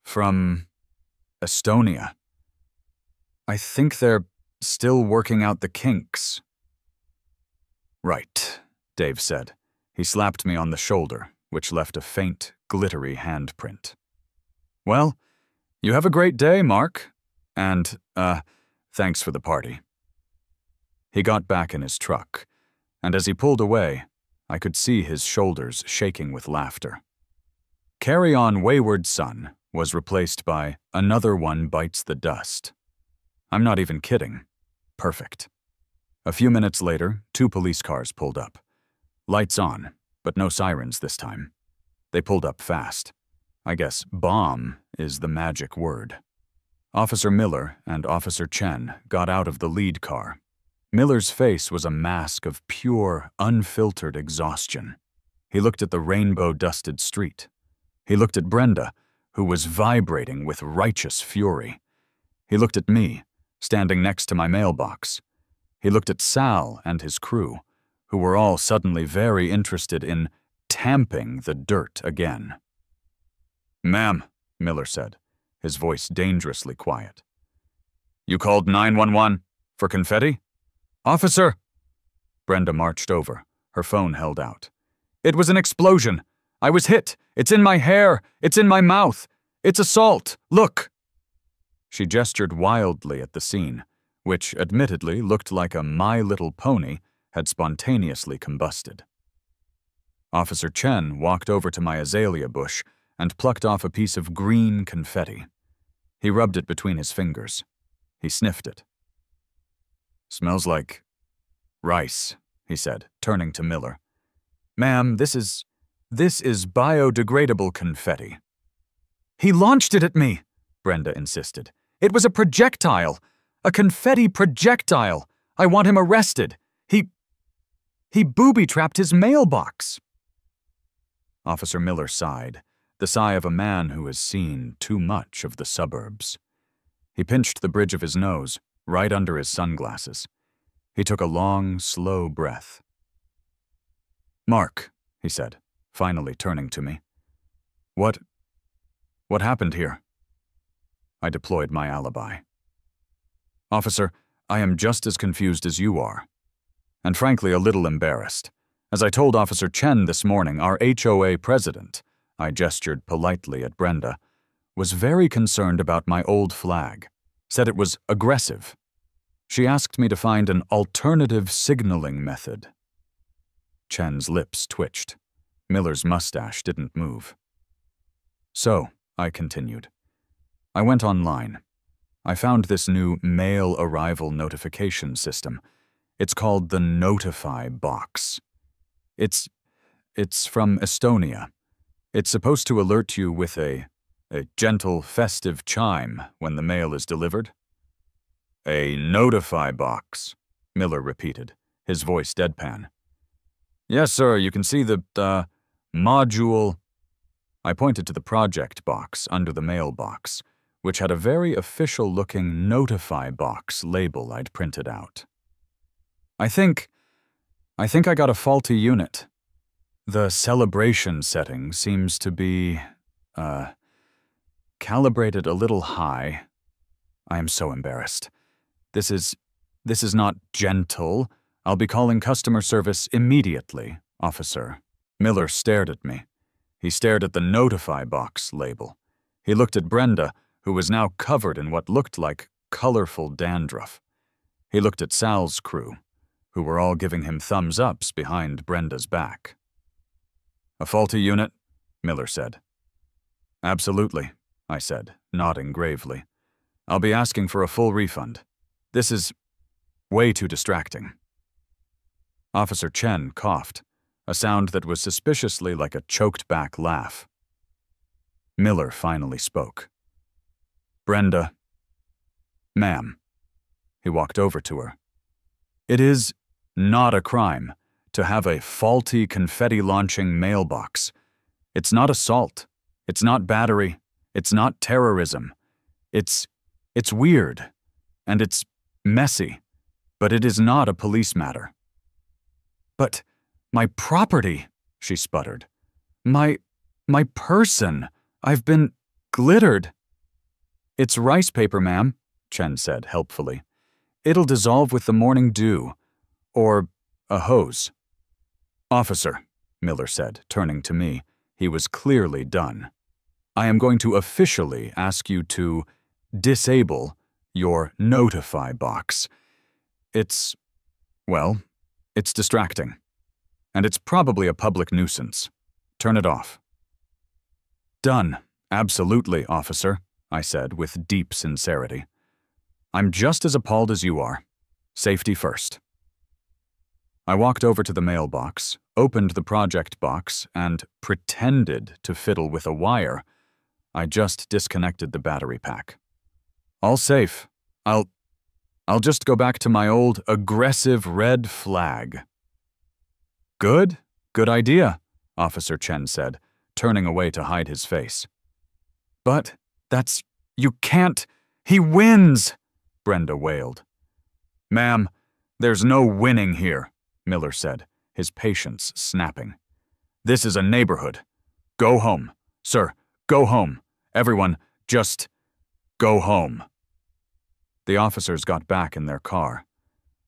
From Estonia. I think they're still working out the kinks. Right, Dave said. He slapped me on the shoulder, which left a faint, glittery handprint. Well, you have a great day, Mark. And, thanks for the party. He got back in his truck, and as he pulled away, I could see his shoulders shaking with laughter. Carry On Wayward Son was replaced by Another One Bites the Dust. I'm not even kidding. Perfect. A few minutes later, 2 police cars pulled up. Lights on, but no sirens this time. They pulled up fast. I guess bomb is the magic word. Officer Miller and Officer Chen got out of the lead car. Miller's face was a mask of pure, unfiltered exhaustion. He looked at the rainbow-dusted street. He looked at Brenda, who was vibrating with righteous fury. He looked at me, standing next to my mailbox. He looked at Sal and his crew, who were all suddenly very interested in tamping the dirt again. "Ma'am," Miller said, his voice dangerously quiet. "You called 911 for confetti?" "Officer!" Brenda marched over, her phone held out. "It was an explosion. I was hit. It's in my hair. It's in my mouth. It's assault. Look!" She gestured wildly at the scene, which admittedly looked like a My Little Pony had spontaneously combusted. Officer Chen walked over to my azalea bush and plucked off a piece of green confetti. He rubbed it between his fingers. He sniffed it. "Smells like rice," he said, turning to Miller. "Ma'am, this is biodegradable confetti." "He launched it at me," Brenda insisted. "It was a projectile. A confetti projectile. I want him arrested. He booby-trapped his mailbox." Officer Miller sighed, the sigh of a man who has seen too much of the suburbs. He pinched the bridge of his nose, right under his sunglasses. He took a long, slow breath. "Mark," he said, finally turning to me. What happened here?" I deployed my alibi. Officer, I am just as confused as you are. And frankly, a little embarrassed. As I told Officer Chen this morning, our HOA president, I gestured politely at Brenda, was very concerned about my old flag, said it was aggressive. She asked me to find an alternative signaling method. Chen's lips twitched. Miller's mustache didn't move. So, I continued, I went online. I found this new mail arrival notification system. It's called the Notify Box. It's from Estonia. It's supposed to alert you with a gentle, festive chime when the mail is delivered. A Notify Box, Miller repeated, his voice deadpan. Yes, sir, you can see the module. I pointed to the project box under the mailbox, which had a very official-looking Notify Box label I'd printed out. I think I got a faulty unit. The celebration setting seems to be, calibrated a little high. I am so embarrassed. This is not gentle. I'll be calling customer service immediately, officer. Miller stared at me. He stared at the Notify Box label. He looked at Brenda, who was now covered in what looked like colorful dandruff. He looked at Sal's crew, who were all giving him thumbs-ups behind Brenda's back. A faulty unit? Miller said. Absolutely, I said, nodding gravely. I'll be asking for a full refund. This is way too distracting. Officer Chen coughed, a sound that was suspiciously like a choked-back laugh. Miller finally spoke. Brenda. Ma'am. He walked over to her. It is not a crime to have a faulty confetti-launching mailbox. It's not assault. It's not battery. It's not terrorism. It's weird. And it's messy. But it is not a police matter. But my property, she sputtered. My person. I've been glittered. It's rice paper, ma'am, Chen said helpfully. It'll dissolve with the morning dew. Or a hose. Officer, Miller said, turning to me. He was clearly done. I am going to officially ask you to disable your Notify Box. It's distracting. And it's probably a public nuisance. Turn it off. Done. Absolutely, officer, I said with deep sincerity. I'm just as appalled as you are. Safety first. I walked over to the mailbox, opened the project box, and pretended to fiddle with a wire. I just disconnected the battery pack. All safe. I'll just go back to my old aggressive red flag. Good idea, Officer Chen said, turning away to hide his face. But you can't, he wins, Brenda wailed. Ma'am, there's no winning here, Miller said, his patience snapping. This is a neighborhood. Go home. Sir, go home. Everyone, just go home. The officers got back in their car.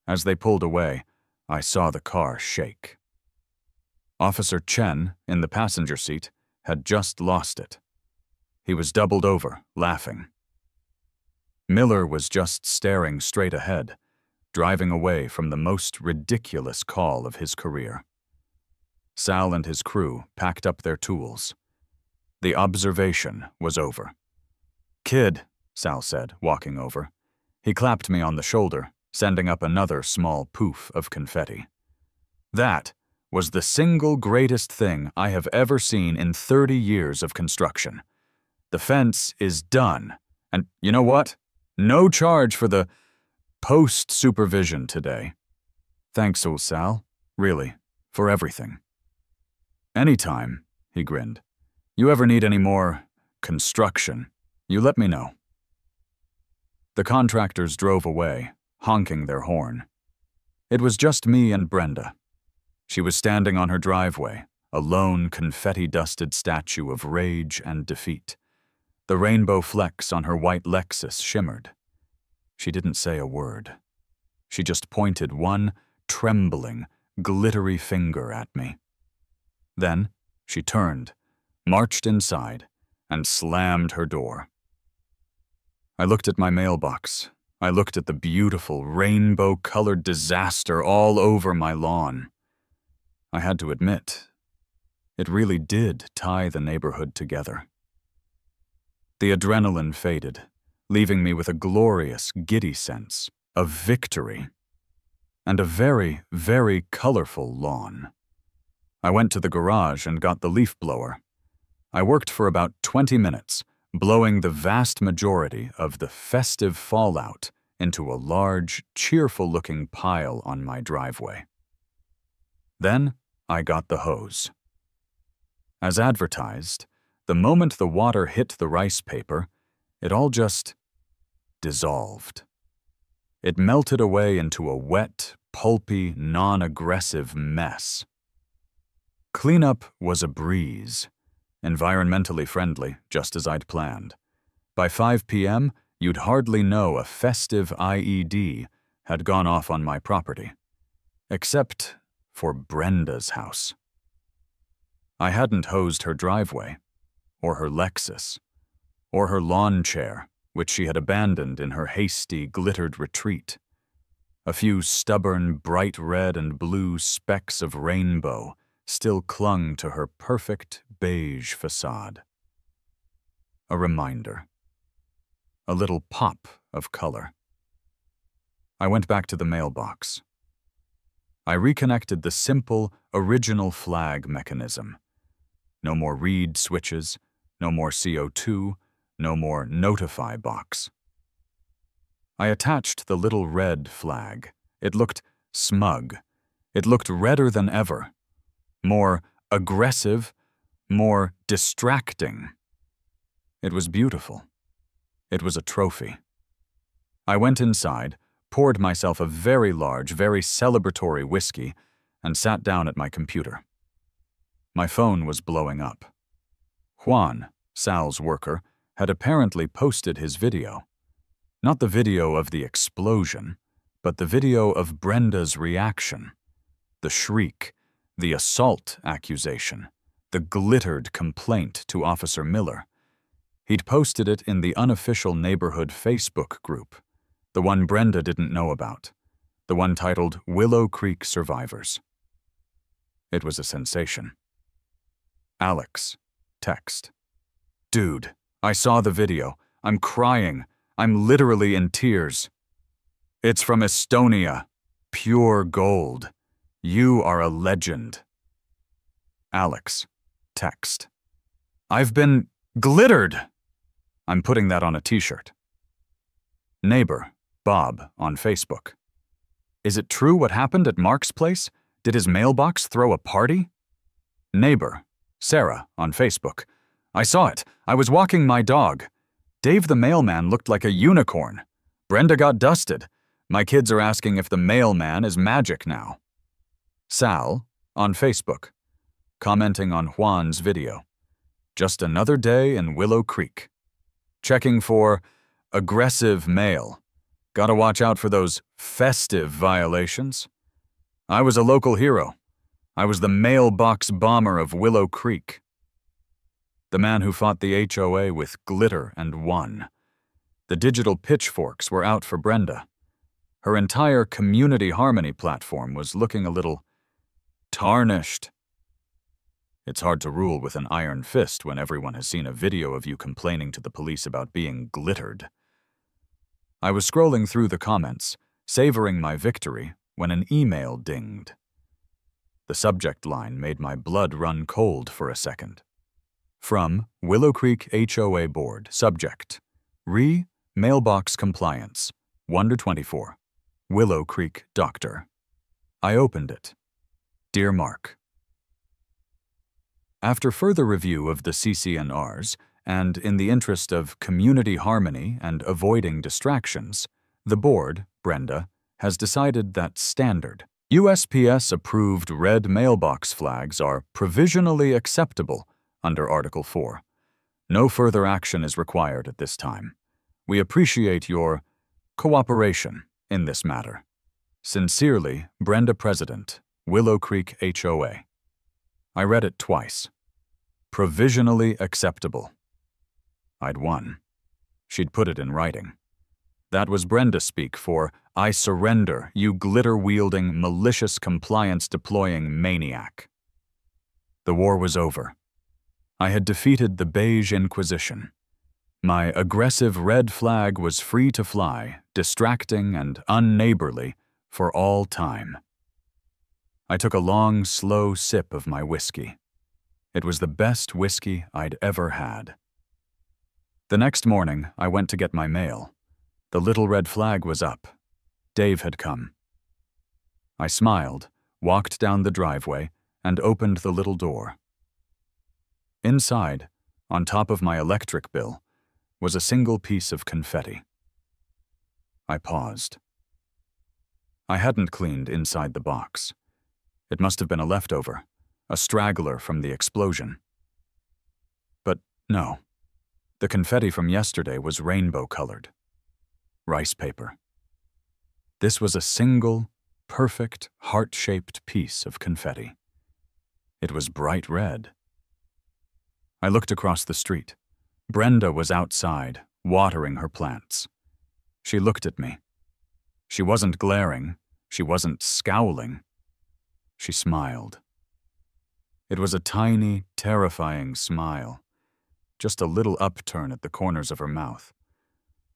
As they pulled away, I saw the car shake. Officer Chen, in the passenger seat, had just lost it. He was doubled over, laughing. Miller was just staring straight ahead, driving away from the most ridiculous call of his career. Sal and his crew packed up their tools. The observation was over. Kid, Sal said, walking over. He clapped me on the shoulder, sending up another small poof of confetti. That was the single greatest thing I have ever seen in 30 years of construction. The fence is done, and you know what? No charge for the post-supervision today. Thanks, old Sal. Really, for everything. Anytime, he grinned. You ever need any more construction, you let me know. The contractors drove away, honking their horn. It was just me and Brenda. She was standing on her driveway, a lone confetti-dusted statue of rage and defeat. The rainbow flecks on her white Lexus shimmered. She didn't say a word. She just pointed one trembling, glittery finger at me. Then she turned, marched inside, and slammed her door. I looked at my mailbox. I looked at the beautiful, rainbow-colored disaster all over my lawn. I had to admit, it really did tie the neighborhood together. The adrenaline faded, leaving me with a glorious, giddy sense of victory and a very, very colorful lawn. I went to the garage and got the leaf blower. I worked for about 20 minutes, blowing the vast majority of the festive fallout into a large, cheerful-looking pile on my driveway. Then I got the hose. As advertised, the moment the water hit the rice paper, it all just dissolved. It melted away into a wet, pulpy, non-aggressive mess. Cleanup was a breeze, environmentally friendly, just as I'd planned. By 5 p.m., you'd hardly know a festive IED had gone off on my property, except for Brenda's house. I hadn't hosed her driveway, or her Lexus, or her lawn chair, which she had abandoned in her hasty, glittered retreat. A few stubborn, bright red and blue specks of rainbow still clung to her perfect beige facade. A reminder. A little pop of color. I went back to the mailbox. I reconnected the simple, original flag mechanism. No more read switches, no more CO2, no more notify box. I attached the little red flag. It looked smug. It looked redder than ever. More aggressive, more distracting. It was beautiful. It was a trophy. I went inside, poured myself a very large, very celebratory whiskey, and sat down at my computer. My phone was blowing up. Juan, Sal's worker, had apparently posted his video. Not the video of the explosion, but the video of Brenda's reaction. The shriek, the assault accusation, the glittered complaint to Officer Miller. He'd posted it in the unofficial neighborhood Facebook group, the one Brenda didn't know about, the one titled Willow Creek Survivors. It was a sensation. Alex, text. Dude, I saw the video. I'm crying. I'm literally in tears. It's from Estonia. Pure gold. You are a legend. Alex, text. I've been glittered. I'm putting that on a t-shirt. Neighbor, Bob, on Facebook. Is it true what happened at Mark's place? Did his mailbox throw a party? Neighbor, Sarah, on Facebook. I saw it. I was walking my dog. Dave the mailman looked like a unicorn. Brenda got dusted. My kids are asking if the mailman is magic now. Sal, on Facebook, commenting on Juan's video. Just another day in Willow Creek. Checking for aggressive mail. Gotta watch out for those festive violations. I was a local hero. I was the mailbox bomber of Willow Creek. The man who fought the HOA with glitter and won. The digital pitchforks were out for Brenda. Her entire community harmony platform was looking a little tarnished. It's hard to rule with an iron fist when everyone has seen a video of you complaining to the police about being glittered. I was scrolling through the comments, savoring my victory, when an email dinged. The subject line made my blood run cold for a second. From Willow Creek HOA Board, subject, Mailbox Compliance, 1/24, Willow Creek Doctor. I opened it. Dear Mark, after further review of the CCNRs, and in the interest of community harmony and avoiding distractions, the board, Brenda, has decided that standard USPS-approved red mailbox flags are provisionally acceptable under Article 4. No further action is required at this time. We appreciate your cooperation in this matter. Sincerely, Brenda President, Willow Creek HOA. I read it twice. Provisionally acceptable. I'd won. She'd put it in writing. That was Brenda speak for, I surrender, you glitter-wielding, malicious compliance-deploying maniac. The war was over. I had defeated the Beige Inquisition. My aggressive red flag was free to fly, distracting and unneighborly, for all time. I took a long, slow sip of my whiskey. It was the best whiskey I'd ever had. The next morning, I went to get my mail. The little red flag was up. Dave had come. I smiled, walked down the driveway, and opened the little door. Inside, on top of my electric bill, was a single piece of confetti. I paused. I hadn't cleaned inside the box. It must have been a leftover, a straggler from the explosion. But no, the confetti from yesterday was rainbow-colored. Rice paper. This was a single, perfect, heart-shaped piece of confetti. It was bright red. I looked across the street. Brenda was outside, watering her plants. She looked at me. She wasn't glaring. She wasn't scowling. She smiled. It was a tiny, terrifying smile, just a little upturn at the corners of her mouth.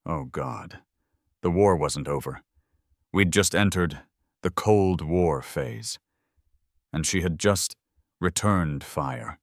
Oh, God. The war wasn't over. We'd just entered the Cold War phase, and she had just returned fire.